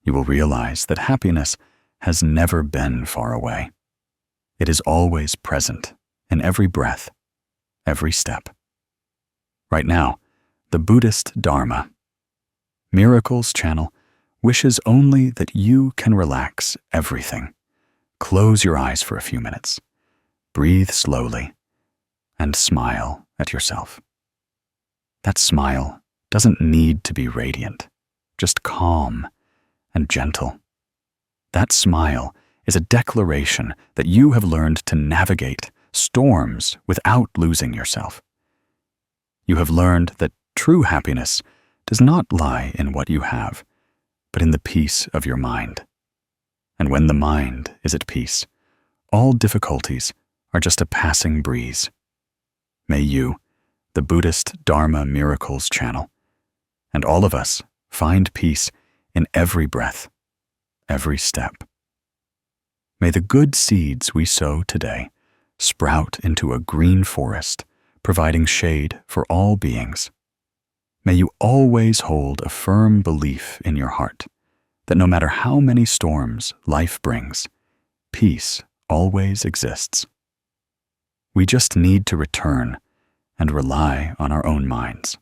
you will realize that happiness has never been far away. It is always present in every breath, every step. Right now, the Buddhist Dharma, Miracles Channel, wishes only that you can relax everything. Close your eyes for a few minutes, breathe slowly, and smile at yourself. That smile doesn't need to be radiant, just calm and gentle. That smile is a declaration that you have learned to navigate storms without losing yourself. You have learned that true happiness does not lie in what you have, but in the peace of your mind. And when the mind is at peace, all difficulties are just a passing breeze. May you, the Buddhist Dharma Miracles Channel, and all of us find peace in every breath, every step. May the good seeds we sow today sprout into a green forest, providing shade for all beings. May you always hold a firm belief in your heart that no matter how many storms life brings, peace always exists. We just need to return and rely on our own minds.